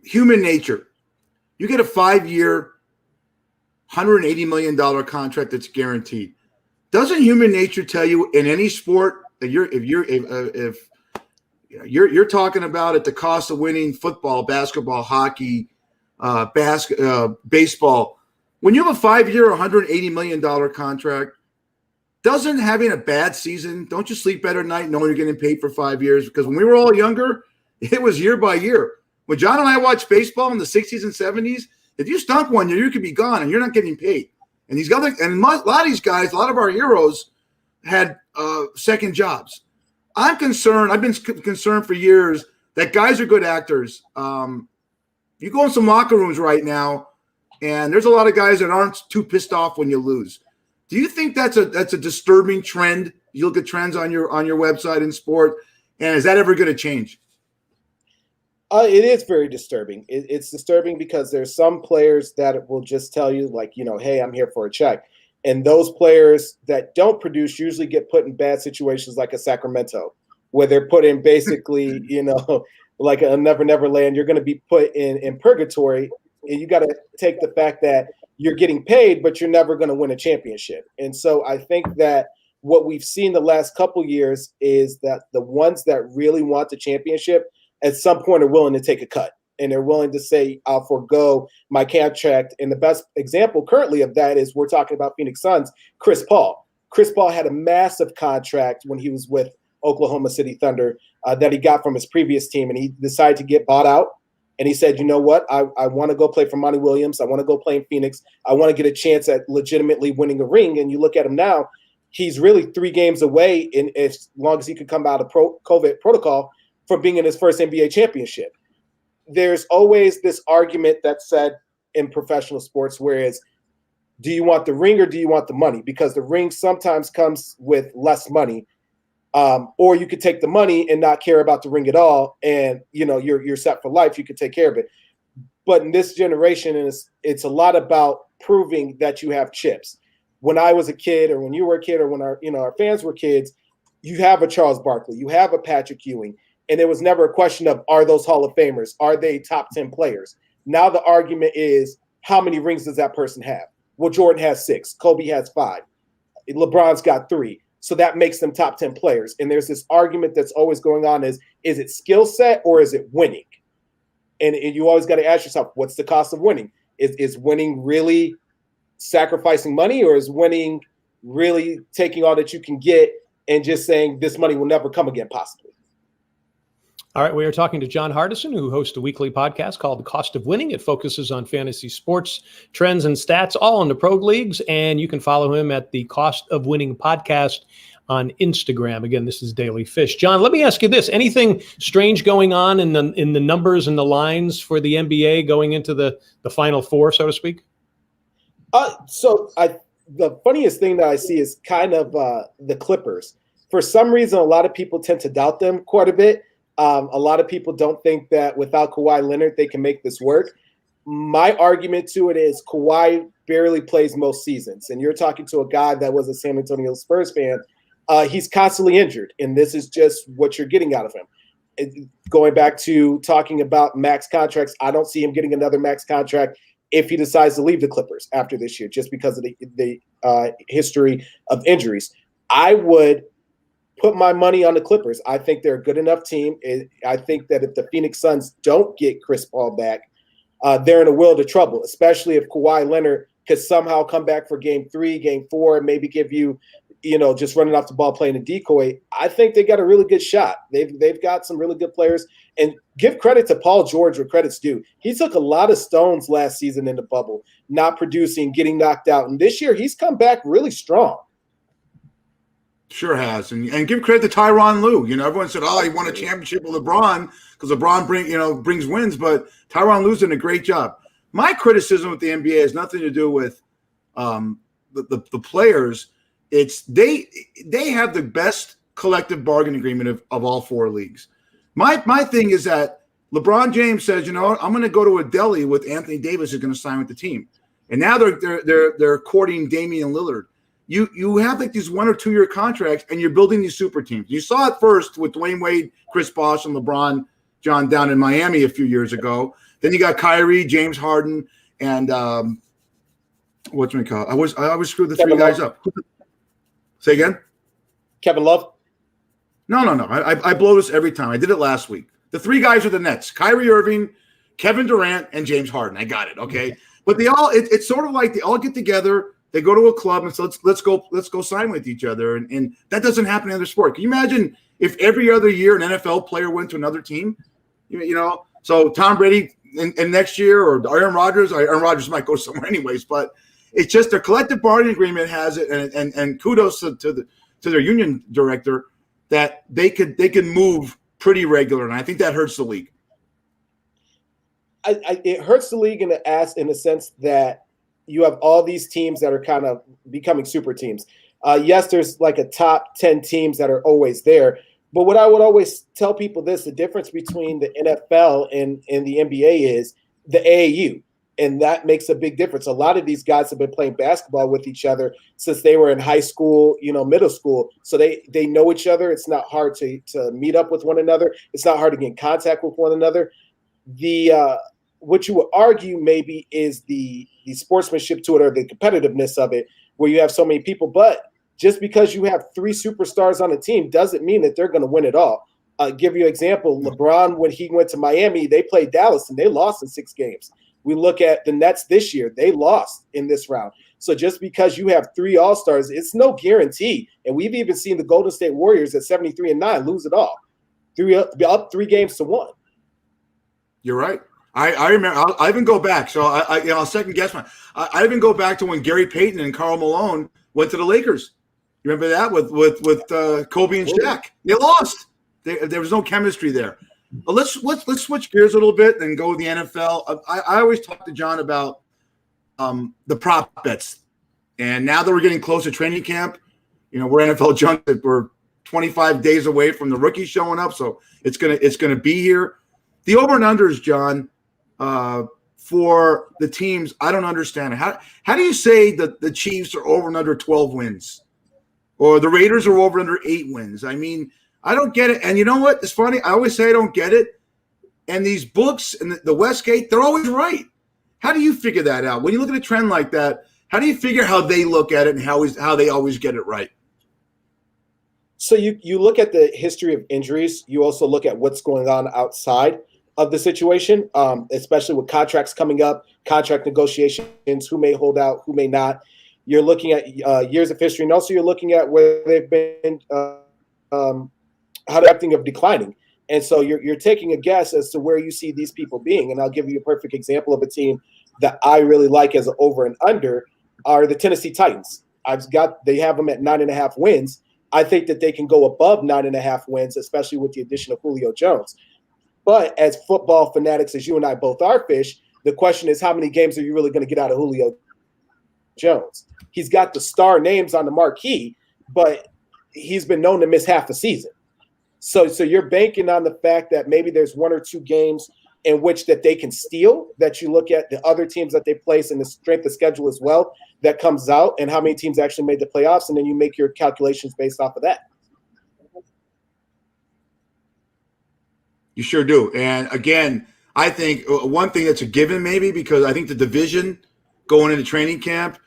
Human nature. You get a 5-year, $180 million contract that's guaranteed. Doesn't human nature tell you in any sport that if you're talking about at the cost of winning football, basketball, hockey, baseball, when you have a 5-year, $180 million contract, doesn't having a bad season, don't you sleep better at night knowing you're getting paid for 5 years? Because when we were all younger, it was year by year. When John and I watched baseball in the 60s and 70s, if you stunk one year, you could be gone and you're not getting paid. And a lot of these guys, a lot of our heroes had second jobs. I'm concerned. I've been concerned for years that guys are good actors. You go in some locker rooms right now, and there's a lot of guys that aren't too pissed off when you lose. Do you think that's a disturbing trend? You look at trends on your website in sport, and is that ever going to change? It is very disturbing. It's disturbing because there's some players that will just tell you, like, hey, I'm here for a check. And those players that don't produce usually get put in bad situations like a Sacramento, where they're put in basically, like a Never Land. You're going to be put in purgatory, and you got to take the fact that you're getting paid, but you're never going to win a championship. And so I think that what we've seen the last couple years is that the ones that really want the championship at some point are willing to take a cut, and they're willing to say, I'll forego my contract. And the best example currently of that is we're talking about Phoenix Suns, Chris Paul. Chris Paul had a massive contract when he was with Oklahoma City Thunder that he got from his previous team, and he decided to get bought out. And he said, you know what? I want to go play for Monty Williams. I want to go play in Phoenix. I want to get a chance at legitimately winning a ring. And you look at him now, he's really 3 games away, as long as he could come out of COVID protocol, from being in his first NBA championship. There's always this argument that's said in professional sports, whereas do you want the ring or do you want the money? Because the ring sometimes comes with less money. Or you could take the money and not care about the ring at all, and you're set for life. You could take care of it. But in this generation, it's a lot about proving that you have chips. When I was a kid, or when you were a kid, or when our fans were kids, you have a Charles Barkley, you have a Patrick Ewing, and it was never a question of, are those Hall of Famers? Are they top 10 players? Now the argument is, how many rings does that person have? Well, Jordan has 6. Kobe has 5. LeBron's got 3. So that makes them top 10 players. And there's this argument that's always going on is it skill set or is it winning? And you always got to ask yourself, what's the cost of winning? Is winning really sacrificing money, or is winning really taking all that you can get and just saying this money will never come again, possibly? All right, we are talking to John Hardison, who hosts a weekly podcast called The Cost of Winning. It focuses on fantasy sports, trends, and stats, all in the pro leagues, and you can follow him at the Cost of Winning podcast on Instagram. Again, this is Daly Fish. John, let me ask you this. Anything strange going on in the numbers and the lines for the NBA going into the Final Four, so to speak? The funniest thing that I see is kind of the Clippers. For some reason, a lot of people tend to doubt them quite a bit. A lot of people don't think that without Kawhi Leonard, they can make this work. My argument to it is Kawhi barely plays most seasons. And you're talking to a guy that was a San Antonio Spurs fan. He's constantly injured, and this is just what you're getting out of him. Going back to talking about max contracts, I don't see him getting another max contract if he decides to leave the Clippers after this year, just because of the history of injuries. I would put my money on the Clippers. I think they're a good enough team. I think that if the Phoenix Suns don't get Chris Paul back, they're in a world of trouble, especially if Kawhi Leonard could somehow come back for game 3, game 4, and maybe give you, just running off the ball, playing a decoy. I think they got a really good shot. They've got some really good players. And give credit to Paul George where credit's due. He took a lot of stones last season in the bubble, not producing, getting knocked out. And this year he's come back really strong. Sure has. And give credit to Tyronn Lue. Everyone said, he won a championship with LeBron because LeBron brings wins, but Tyronn Lue's doing a great job. My criticism with the NBA has nothing to do with the players. It's they have the best collective bargaining agreement of all 4 leagues. My thing is that LeBron James says, I'm going to go to a Daly with Anthony Davis who's going to sign with the team. And now they're courting Damian Lillard. You have like these 1 or 2 year contracts and you're building these super teams. You saw it first with Dwayne Wade, Chris Bosh, and LeBron John down in Miami a few years ago. Then you got Kyrie, James Harden, and whatchamacallit. I always screw the 3 guys up. Say again? Kevin Love? No. I blow this every time. I did it last week. The 3 guys are the Nets: Kyrie Irving, Kevin Durant, and James Harden. I got it. Okay. But it's sort of like they all get together. They go to a club and so let's go sign with each other. And that doesn't happen in other sport. Can you imagine if every other year an NFL player went to another team? So Tom Brady and next year, or Aaron Rodgers might go somewhere anyways, but it's just their collective bargaining agreement has it, and kudos to their union director that they can move pretty regular, and I think that hurts the league. It hurts the league in the sense that you have all these teams that are kind of becoming super teams. Yes, there's like a top 10 teams that are always there. But what I would always tell people the difference between the NFL and the NBA is the AAU. And that makes a big difference. A lot of these guys have been playing basketball with each other since they were in high school, middle school. So they know each other. It's not hard to meet up with one another. It's not hard to get in contact with one another. What you would argue maybe is the sportsmanship to it, or the competitiveness of it, where you have so many people. But just because you have 3 superstars on a team doesn't mean that they're going to win it all. I'll give you an example. LeBron, when he went to Miami, they played Dallas and they lost in 6 games. We look at the Nets this year. They lost in this round. So just because you have 3 All-Stars, it's no guarantee. And we've even seen the Golden State Warriors at 73-9 lose it all. 3 games to 1. You're right. I remember. I even go back. So I'll second guess I even go back to when Gary Payton and Karl Malone went to the Lakers. You remember that with Kobe and Shaq? They lost. There was no chemistry there. But let's switch gears a little bit and go with the NFL. I always talk to John about the prop bets, and now that we're getting close to training camp, we're NFL junkies. We're 25 days away from the rookies showing up, so it's gonna be here. The over and unders, John, for the teams, I don't understand it. How do you say that the Chiefs are over and under 12 wins, or the Raiders are over and under 8 wins? I mean, I don't get it. And you know what? It's funny. I always say I don't get it. And these books and the Westgate, they're always right. How do you figure that out? When you look at a trend like that, how do you figure how they look at it and how they always get it right? So you look at the history of injuries. You also look at what's going on outside of the situation, especially with contracts coming up, contract negotiations, who may hold out, who may not. You're looking at years of history, and also you're looking at where they've been how they're acting of declining. And so you're taking a guess as to where you see these people being. And I'll give you a perfect example of a team that I really like as an over and under are the Tennessee Titans. They have them at 9.5 wins. I think that they can go above 9.5 wins, especially with the addition of Julio Jones. But as football fanatics, as you and I both are, Fish, the question is, how many games are you really going to get out of Julio Jones? He's got the star names on the marquee, but he's been known to miss half a season. So you're banking on the fact that maybe there's 1 or 2 games in which that they can steal, that you look at the other teams that they place and the strength of schedule as well that comes out, and how many teams actually made the playoffs, and then you make your calculations based off of that. You sure do. And again, I think one thing that's a given maybe, because I think the division going into training camp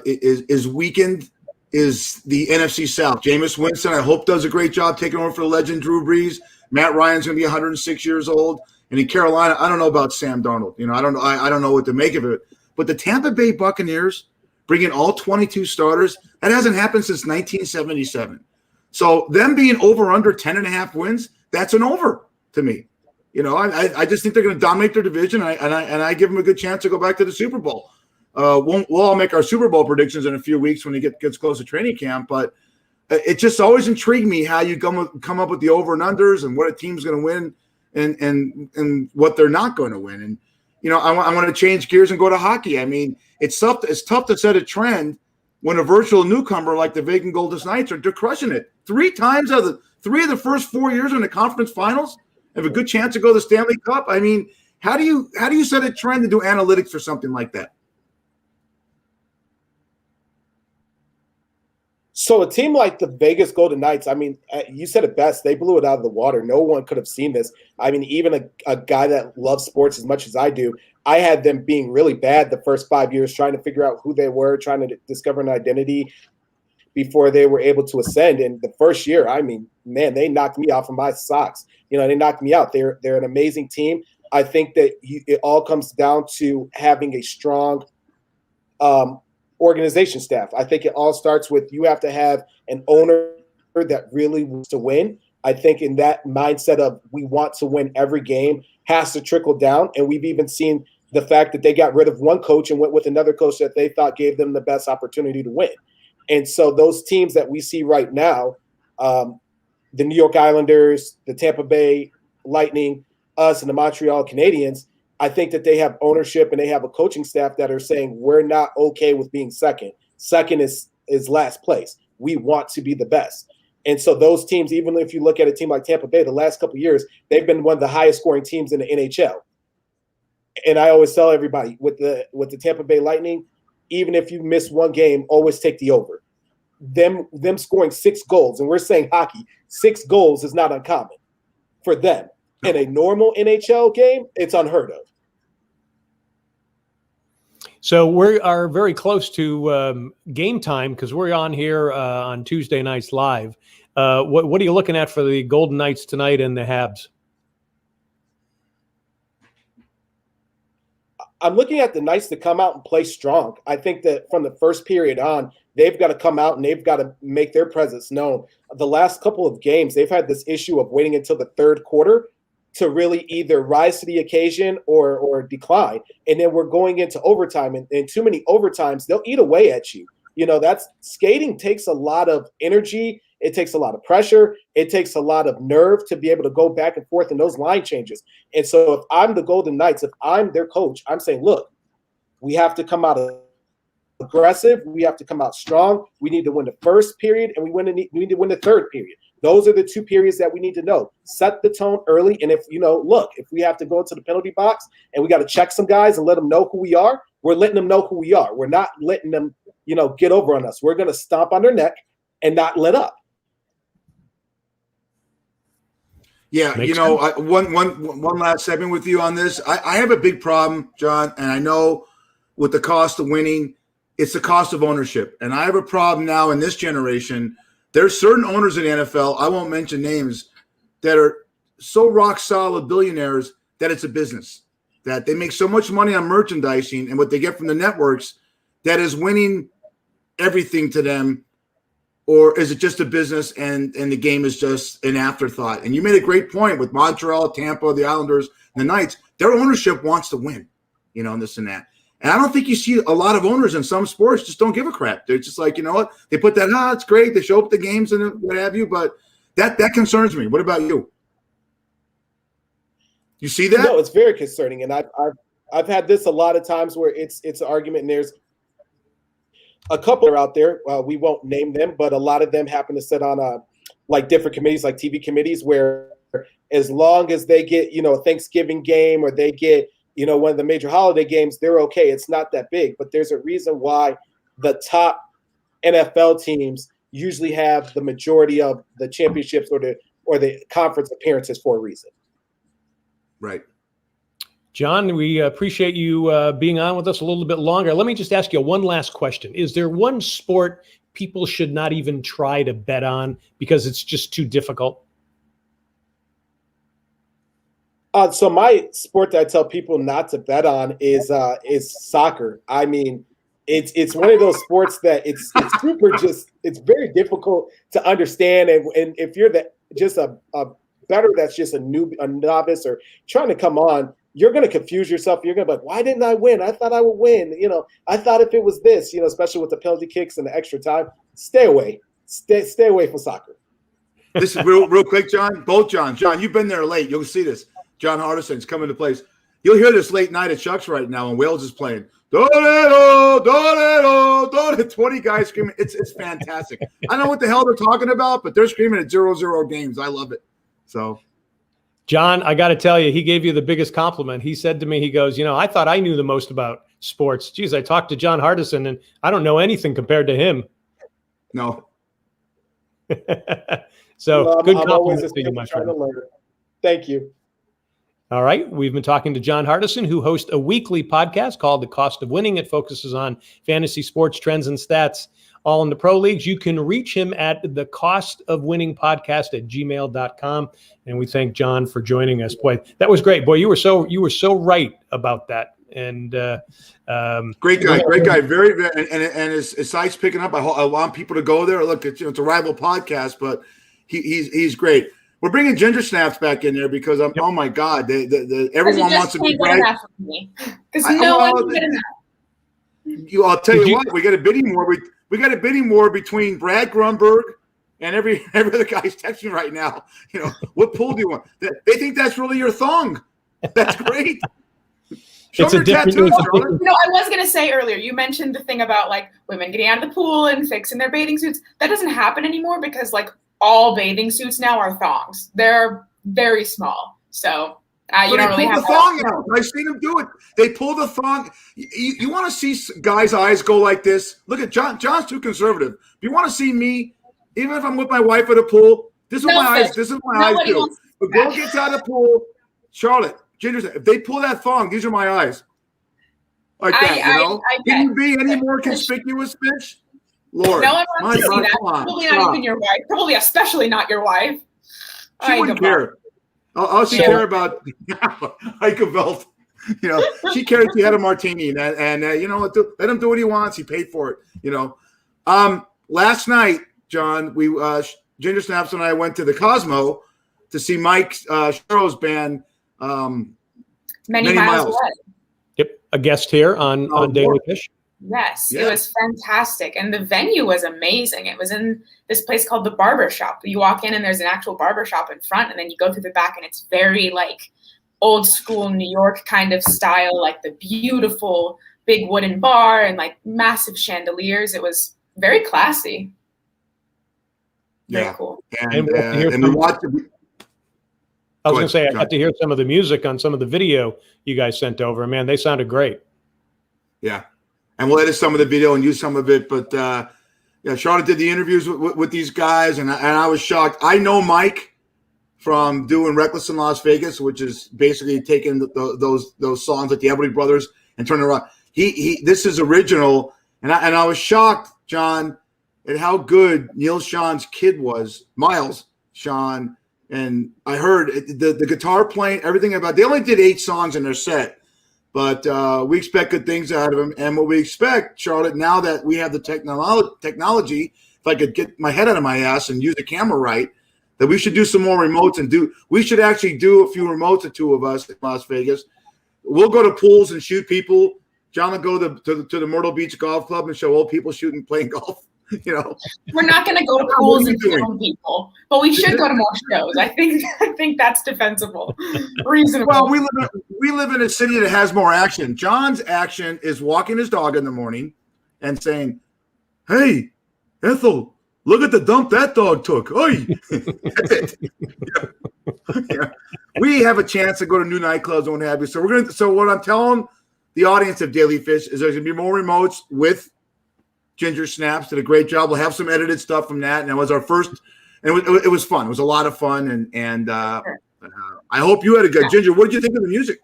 is weakened, is the NFC South. Jameis Winston, I hope, does a great job taking over for the legend Drew Brees. Matt Ryan's going to be 106 years old. And in Carolina, I don't know about Sam Darnold. I don't know what to make of it. But the Tampa Bay Buccaneers bringing all 22 starters, that hasn't happened since 1977. So them being over under 10.5 wins, that's an over to me. I just think they're going to dominate their division, and I give them a good chance to go back to the Super Bowl. We'll all make our Super Bowl predictions in a few weeks when it gets close to training camp, but it just always intrigued me how you come up with the over and unders and what a team's going to win and what they're not going to win. And I want to change gears and go to hockey. I mean, it's tough to set a trend when a virtual newcomer like the Vegas Golden Knights they're crushing it. 3 times out of the first 4 years in the conference finals have a good chance to go to the Stanley Cup. I mean, how do you set a trend and do analytics for something like that? So a team like the Vegas Golden Knights, I mean, you said it best. They blew it out of the water. No one could have seen this. I mean, even a guy that loves sports as much as I do, I had them being really bad the first 5 years, trying to figure out who they were, trying to discover an identity before they were able to ascend. And the first year, I mean, man, they knocked me off of my socks. They knocked me out. They're an amazing team. I think that it all comes down to having a strong organization staff. I think it all starts with you have to have an owner that really wants to win. I think in that mindset of we want to win every game has to trickle down. And we've even seen the fact that they got rid of one coach and went with another coach that they thought gave them the best opportunity to win. And so those teams that we see right now, the New York Islanders, the Tampa Bay Lightning, us, and the Montreal Canadiens, I think that they have ownership and they have a coaching staff that are saying we're not okay with being second. Second is last place. We want to be the best. And so those teams, even if you look at a team like Tampa Bay, the last couple of years, they've been one of the highest scoring teams in the NHL. And I always tell everybody with the Tampa Bay Lightning, even if you miss one game, always take the over. Them scoring 6 goals, and we're saying hockey, 6 goals is not uncommon for them. In a normal NHL game, it's unheard of. So we are very close to game time because we're on here on Tuesday nights live. What are you looking at for the Golden Knights tonight and the Habs? I'm looking at the Knights to come out and play strong. I think that from the first period on, they've got to come out and they've got to make their presence known. The last couple of games, they've had this issue of waiting until the third quarter to really either rise to the occasion or decline. And then we're going into overtime, and too many overtimes, they'll eat away at you. That's skating takes a lot of energy. It takes a lot of pressure. It takes a lot of nerve to be able to go back and forth in those line changes. And so if I'm the Golden Knights, if I'm their coach, I'm saying, look, we have to come out aggressive. We have to come out strong. We need to win the first period, and we need to win the third period. Those are the 2 periods that we need to know. Set the tone early, and if we have to go into the penalty box and we got to check some guys and let them know who we are, we're letting them know who we are. We're not letting them, get over on us. We're going to stomp on their neck and not let up. Yeah, one last segment with you on this. I have a big problem, John, and I know with the cost of winning, it's the cost of ownership. And I have a problem now in this generation. There's certain owners in the NFL, I won't mention names, that are so rock solid billionaires that it's a business, that they make so much money on merchandising and what they get from the networks that is winning everything to them. Or is it just a business and the game is just an afterthought? And you made a great point with Montreal, Tampa, the Islanders, the Knights. Their ownership wants to win, and this and that. And I don't think you see a lot of owners in some sports just don't give a crap. They're just like, you know what? They put that, it's great. They show up at the games and what have you. But that concerns me. What about you? You see that? No, it's very concerning. And I've had this a lot of times where it's an argument, and there's a couple are out there. We won't name them, but a lot of them happen to sit on like different committees, like TV committees, where as long as they get, a Thanksgiving game or they get, one of the major holiday games, they're okay. It's not that big, but there's a reason why the top NFL teams usually have the majority of the championships or the conference appearances for a reason. Right. John, we appreciate you being on with us a little bit longer. Let me just ask you one last question. Is there one sport people should not even try to bet on because it's just too difficult? So my sport that I tell people not to bet on is soccer. I mean, it's one of those sports that it's super it's very difficult to understand, and if you're just a bettor that's just a novice or trying to come on, you're going to confuse yourself. You're going to be like, why didn't I win? I thought I would win. I thought if it was this, especially with the penalty kicks and the extra time, stay away from soccer. This is real quick, John. Both John, you've been there late. You'll see this. John Hardison's coming to place. You'll hear this late night at Chuck's right now, and Wales is playing. 20 guys screaming. It's fantastic. I don't know what the hell they're talking about, but they're screaming at 0-0 games. I love it. So, John, I got to tell you, he gave you the biggest compliment. He said to me, he goes, I thought I knew the most about sports. Geez, I talked to John Hardison, and I don't know anything compared to him. No. So, good I'm compliment to you, my friend. Thank you. All right. We've been talking to John Hardison, who hosts a weekly podcast called The Cost of Winning. It focuses on fantasy sports trends and stats, all in the pro leagues. You can reach him at thecostofwinningpodcast@gmail.com. And we thank John for joining us. Boy, that was great. Boy, you were so right about that. And great guy. Very, and his site's picking up. I want people to go there. Look, it's a rival podcast, but he's great. We're bringing Ginger Snaps back in there because oh my God, everyone wants to be right. Because no one good enough. I'll tell you what, we got a bidding war. We got a bidding war between Brad Grunberg and every other guy's texting right now. What pool do you want? They think that's really your thong. That's great. Show your tattoos, Charlotte. I was going to say earlier, you mentioned the thing about like women getting out of the pool and fixing their bathing suits. That doesn't happen anymore because like all bathing suits now are thongs. They're very small. So you don't really have the thong out. I've seen them do it. They pull the thong. You want to see guys' eyes go like this? Look at John. John's too conservative. If you want to see me, even if I'm with my wife at a pool, this is my eyes. This is my eyes do. The girl gets out of the pool. Charlotte, Ginger, if they pull that thong, these are my eyes. Like that, Can you be any more conspicuous, bitch? Lord. No one wants to see that. Probably not even your wife. Probably especially not your wife. She wouldn't care. All she care about Eichelfeld. She cared if he had a martini, and let him do what he wants. He paid for it. Last night, John, we Ginger Snaps and I went to the Cosmo to see Mike Sherrill's band. Many miles away. Yep, a guest here on Daily Fish. Yes, it was fantastic. And the venue was amazing. It was in this place called the Barber Shop. You walk in and there's an actual barber shop in front, and then you go through the back and it's very like old school New York kind of style, like the beautiful big wooden bar and like massive chandeliers. It was very classy. Very cool. And we watched I was going to say, I got to hear some of the music on some of the video you guys sent over. Man, they sounded great. Yeah. And we'll edit some of the video and use some of it. But, Charlotte did the interviews with these guys, and I was shocked. I know Mike from doing Reckless in Las Vegas, which is basically taking those songs like the Everly Brothers and turning around. This is original, and I was shocked, John, at how good Neil Sean's kid was, Miles Sean. And I heard the guitar playing, everything about. They only did 8 songs in their set. But we expect good things out of him. And what we expect, Charlotte, now that we have the technology, if I could get my head out of my ass and use the camera right, that we should do some more remotes we should actually do a few remotes, the two of us in Las Vegas. We'll go to pools and shoot people. John will go to the Myrtle Beach Golf Club and show old people playing golf. We're not going to go to pools and film people, but we should go to more shows. I think that's defensible, reasonable. Well, we live in a city that has more action. John's action is walking his dog in the morning and saying, "Hey, Ethel, look at the dump that dog took." Oi, that's it. Yeah. We have a chance to go to new nightclubs and what have you. So what I'm telling the audience of Daily Fish is there's going to be more remotes with Ginger Snaps. Did a great job. We'll have some edited stuff from that. And it was our first, and it was fun. It was a lot of fun. And I hope you had a good Ginger. What did you think of the music?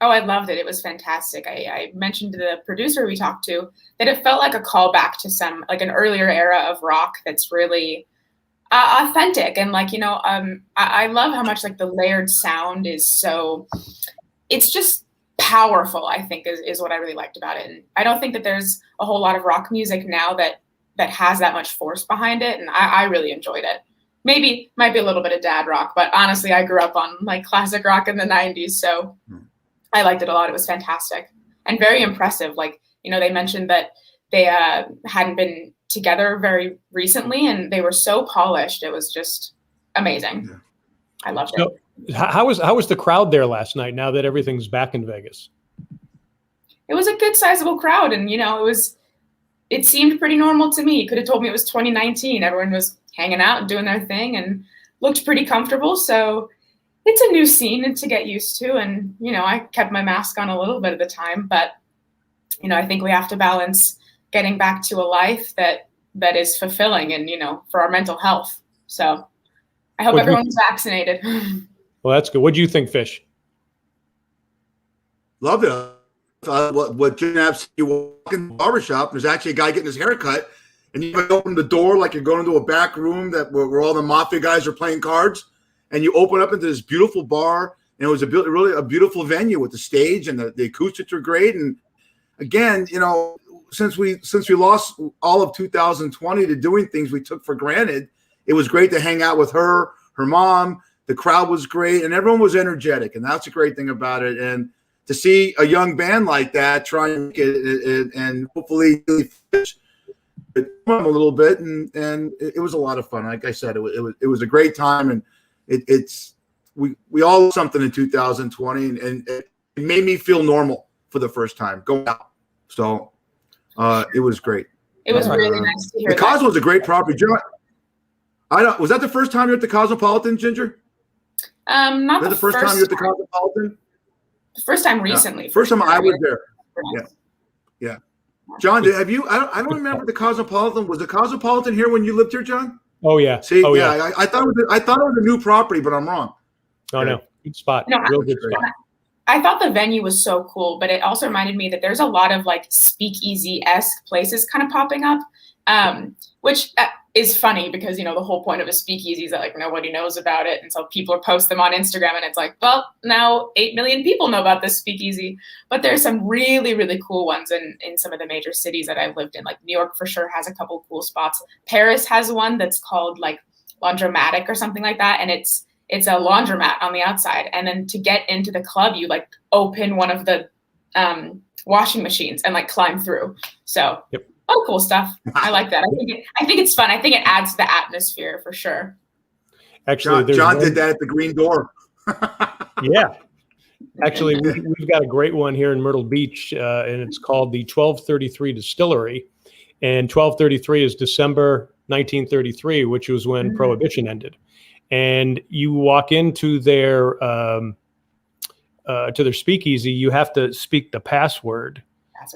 Oh, I loved it. It was fantastic. I mentioned to the producer we talked to that it felt like a callback to like an earlier era of rock that's really authentic. And like, I love how much like the layered sound is so, it's just powerful, I think is what I really liked about it. And I don't think that there's a whole lot of rock music now that has that much force behind it. And I really enjoyed it. Maybe might be a little bit of dad rock, but honestly, I grew up on like classic rock in the 90s. So I liked it a lot. It was fantastic and very impressive. Like, they mentioned that they hadn't been together very recently and they were so polished. It was just amazing. Yeah. I loved it. How was the crowd there last night now that everything's back in Vegas? It was a good sizable crowd. And, it seemed pretty normal to me. You could have told me it was 2019. Everyone was hanging out and doing their thing and looked pretty comfortable. So it's a new scene to get used to. And, I kept my mask on a little bit of the time, but, I think we have to balance getting back to a life that is fulfilling and, for our mental health. So I hope everyone's vaccinated. Well, that's good. What do you think, Fish? Loved it. What Jim Knapp, you walk in the barbershop, there's actually a guy getting his hair cut, and you open the door like you're going into a back room where all the mafia guys are playing cards, and you open up into this beautiful bar, and it was really a beautiful venue with the stage, and the acoustics were great. And again, since we lost all of 2020 to doing things we took for granted, it was great to hang out with her mom. The crowd was great, and everyone was energetic, and that's a great thing about it. And to see a young band like that trying to make it and hopefully Fish a little bit, and it was a lot of fun. Like I said, it was a great time, and we all did something in 2020, and it made me feel normal for the first time going out. So it was great. It was really nice to hear. The Cosmo's a great property. Was that the first time you're at the Cosmopolitan, Ginger? Not the first time you're at the Cosmopolitan. The first time recently. Yeah. First time I was there. Yeah. John, have you? I don't remember the Cosmopolitan. Was the Cosmopolitan here when you lived here, John? Oh yeah. See, yeah. I thought it was a new property, but I'm wrong. Oh no, good spot. No, real good spot. I thought the venue was so cool, but it also reminded me that there's a lot of like speakeasy-esque places kind of popping up, which is funny because, the whole point of a speakeasy is that like nobody knows about it. And so people post them on Instagram and it's like, well, now 8 million people know about this speakeasy. But there's some really, really cool ones in some of the major cities that I've lived in. Like New York for sure has a couple cool spots. Paris has one that's called like Laundromatic or something like that. And it's a laundromat on the outside. And then to get into the club, you like open one of the washing machines and like climb through. So yep. Oh, cool stuff. I like that. I think it's fun. I think it adds to the atmosphere for sure. Actually, John did that at the Green Door. Yeah. Actually, we've got a great one here in Myrtle Beach, and it's called the 1233 Distillery. And 1233 is December 1933, which was when Prohibition ended. And you walk into their speakeasy, you have to speak the password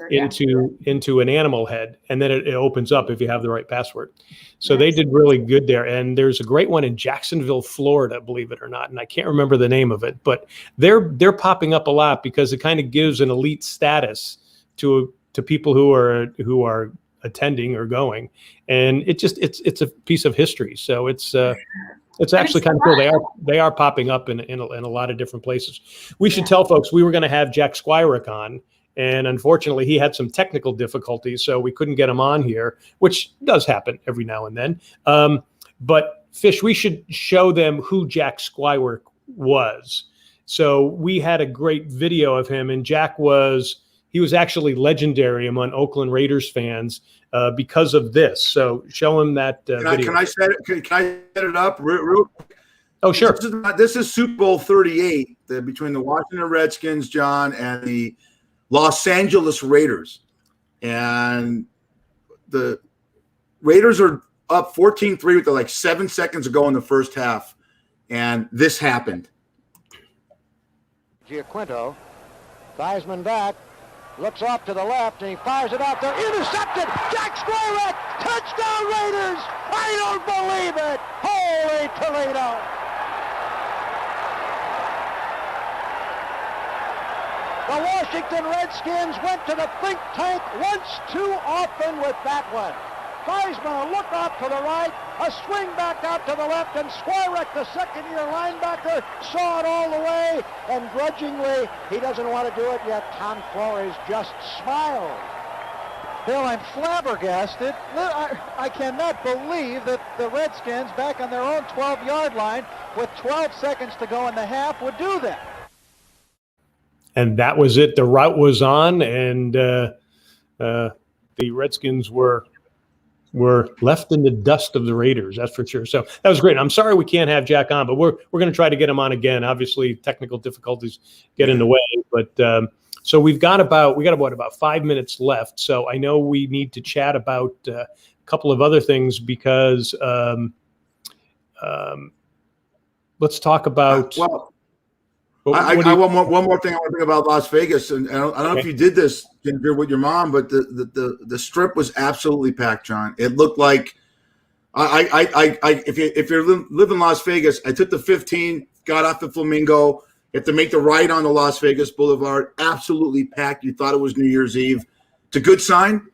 into an animal head, and then it opens up if you have the right password. So They did really good there. And there's a great one in Jacksonville, Florida, believe it or not, and I can't remember the name of it, but they're popping up a lot because it kind of gives an elite status to people who are attending or going, and it's a piece of history. So it's actually kind of cool. They are popping up in a lot of different places. We should tell folks we were going to have Jack Squirek on, and unfortunately he had some technical difficulties, so we couldn't get him on here, which does happen every now and then. But Fish, we should show them who Jack Squirek was. So we had a great video of him, and Jack was actually legendary among Oakland Raiders fans because of this. So show him that video. Can I set it up real quick? Oh, sure. This is Super Bowl 38 between the Washington Redskins, John, and the Los Angeles Raiders. And the Raiders are up 14-3 with like 7 seconds to go in the first half. And this happened. Giaquinto, Theismann back, looks off to the left, and he fires it out there. Intercepted! Jack Squirek! Touchdown Raiders! I don't believe it! Holy Toledo! The Washington Redskins went to the think tank once too often with that one. Theismann, a look off to the right, A swing back out to the left, and Squirek, the second-year linebacker, saw it all the way, and grudgingly, he doesn't want to do it yet. Tom Flores just smiled. Bill, I'm flabbergasted. I cannot believe that the Redskins, back on their own 12-yard line, with 12 seconds to go in the half, would do that. And that was it. The route was on, and the Redskins were left in the dust of the Raiders. That's for sure. So that was great. I'm sorry we can't have Jack on, but we're going to try to get him on again. Obviously, technical difficulties get in the way, but so we got about 5 minutes left. So I know we need to chat about a couple of other things because let's talk about. I one more thing I want to think about Las Vegas, and I don't know if you did this with your mom, but the strip was absolutely packed, John. It looked like if you live in Las Vegas, I took the 15, got off the Flamingo. You have to make the right on the Las Vegas Boulevard. Absolutely packed. You thought it was New Year's Eve. It's a good sign.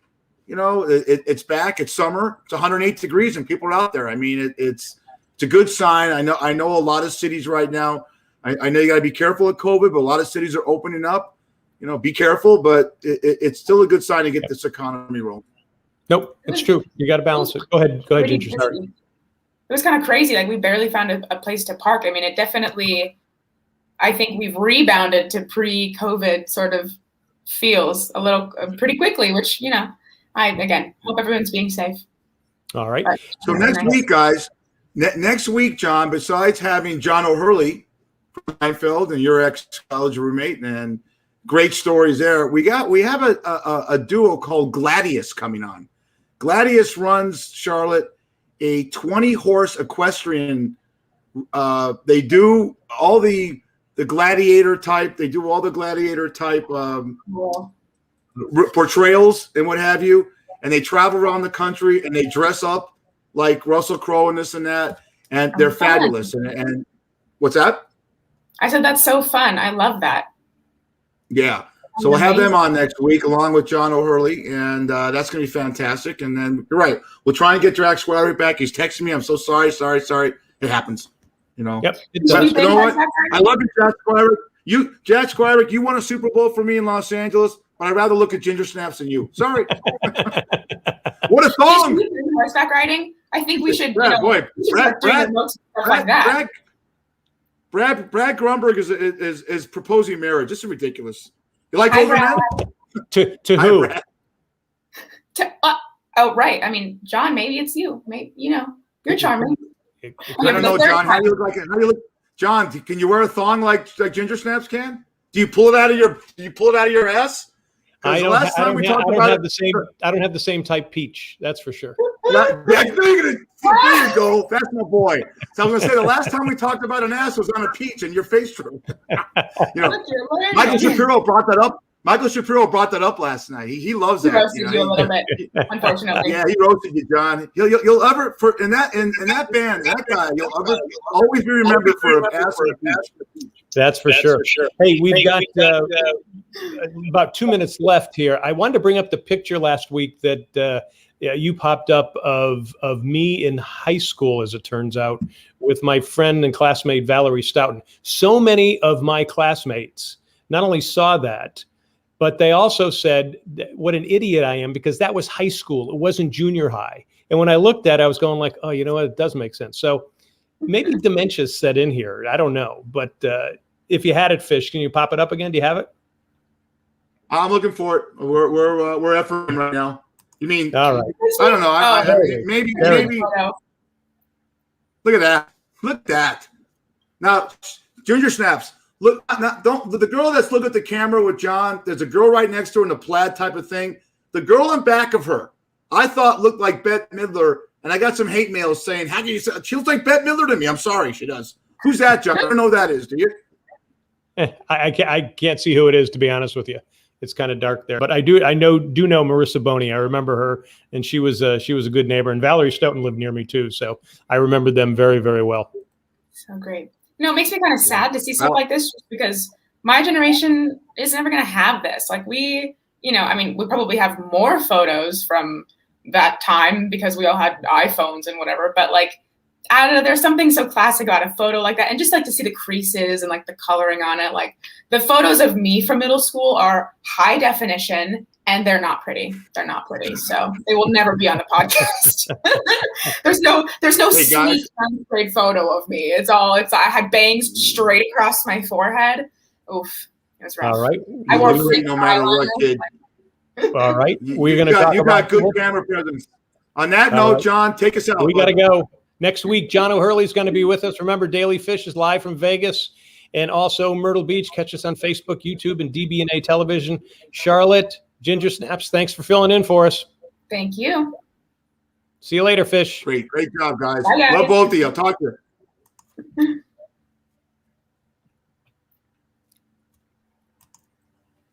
You know, it's back. It's summer. It's 108 degrees, and people are out there. I mean, it's a good sign. I know a lot of cities right now. I know you got to be careful with COVID, but a lot of cities are opening up. You know, be careful, but it's still a good sign to get this economy rolling. Nope, it's true. You got to balance it. Go ahead, Ginger. Sorry. It was kind of crazy. Like, we barely found a place to park. I mean, it definitely, I think we've rebounded to pre-COVID sort of feels a little pretty quickly, which, you know, I, again, hope everyone's being safe. All right. So next week, guys, next week, John, besides having John O'Hurley from Seinfeld and your ex-college roommate and great stories there, we have a duo called Gladius coming on. Gladius runs, Charlotte, a 20-horse equestrian. They do all the gladiator type. They do all the gladiator type portrayals and what have you. And they travel around the country and they dress up like Russell Crowe and this and that. And they're fabulous. And what's that? I said that's so fun. I love that. Yeah. So we'll have them on next week along with John O'Hurley, and that's going to be fantastic. And then you're right. We'll try and get Jack Squirek back. He's texting me. I'm so sorry. It happens. You know. Yep. You know what? I love you, Jack Squirek. Jack Squirek, you won a Super Bowl for me in Los Angeles, but I'd rather look at Ginger Snaps than you. Sorry. What a song! Horseback riding. I think we should. Brad Brad Grunberg is proposing marriage. This is ridiculous. You like older men? To who? Oh, right. I mean, John, maybe it's you. Maybe, you know, you're charming. I don't know, John. How do you look? John, can you wear a thong like Ginger Snaps can? Do you pull it out of your ass? I don't have the same type peach. That's for sure. There you go. That's my boy. So I was going to say the last time we talked about an ass was on a peach, and your face drew. You know, Michael Shapiro brought that up last night. He loves that. He roasted you a little bit, unfortunately. Yeah, he roasted you, John. You'll ever in that band, that guy, you'll always be remembered for an ass and a peach. That's for sure. Hey, we've got about 2 minutes left here. I wanted to bring up the picture last week that you popped up of me in high school, as it turns out, with my friend and classmate Valerie Stoughton. So many of my classmates not only saw that, but they also said, what an idiot I am, because that was high school. It wasn't junior high. And when I looked at it, I was going like, oh, you know what? It does make sense. So maybe dementia's set in here. I don't know. But if you had it, Fish, can you pop it up again? Do you have it? I'm looking for it. We're efforting right now. You mean? All right. I don't know. Maybe. Look at that. Look at that. Now, Ginger Snaps. Look. Don't the girl that's looking at the camera with John. There's a girl right next to her in the plaid type of thing. The girl in back of her, I thought looked like Bette Midler, and I got some hate mail saying, "How can you say she looks like Bette Midler to me?" I'm sorry, she does. Who's that, John? I don't know who that is. Do you? I can't see who it is, to be honest with you. It's kind of dark there, but I do know Marissa Boney. I remember her, and she was a good neighbor. And Valerie Stoughton lived near me too, so I remember them very, very well. So great. You know, it makes me kind of sad to see stuff like this, just because my generation is never going to have this. Like we probably have more photos from that time because we all had iPhones and whatever. But like, I don't know, there's something so classic about a photo like that. And just like to see the creases and like the coloring on it. Like the photos of me from middle school are high definition and they're not pretty. They're not pretty. So they will never be on the podcast. there's no Hey, sneak guys. grade photo of me. I had bangs straight across my forehead. Oof. It was rough. All right. I wore You free no matter what, kid. All right. We're You going to got, talk you about got good camera presence. On that All note, right. John, take us out. We got to go. Next week, John O'Hurley's going to be with us. Remember, Daily Fish is live from Vegas and also Myrtle Beach. Catch us on Facebook, YouTube, and DBNA Television. Charlotte, Ginger Snaps, thanks for filling in for us. Thank you. See you later, Fish. Great job, guys. Bye, guys. Love both of you. I'll talk to you.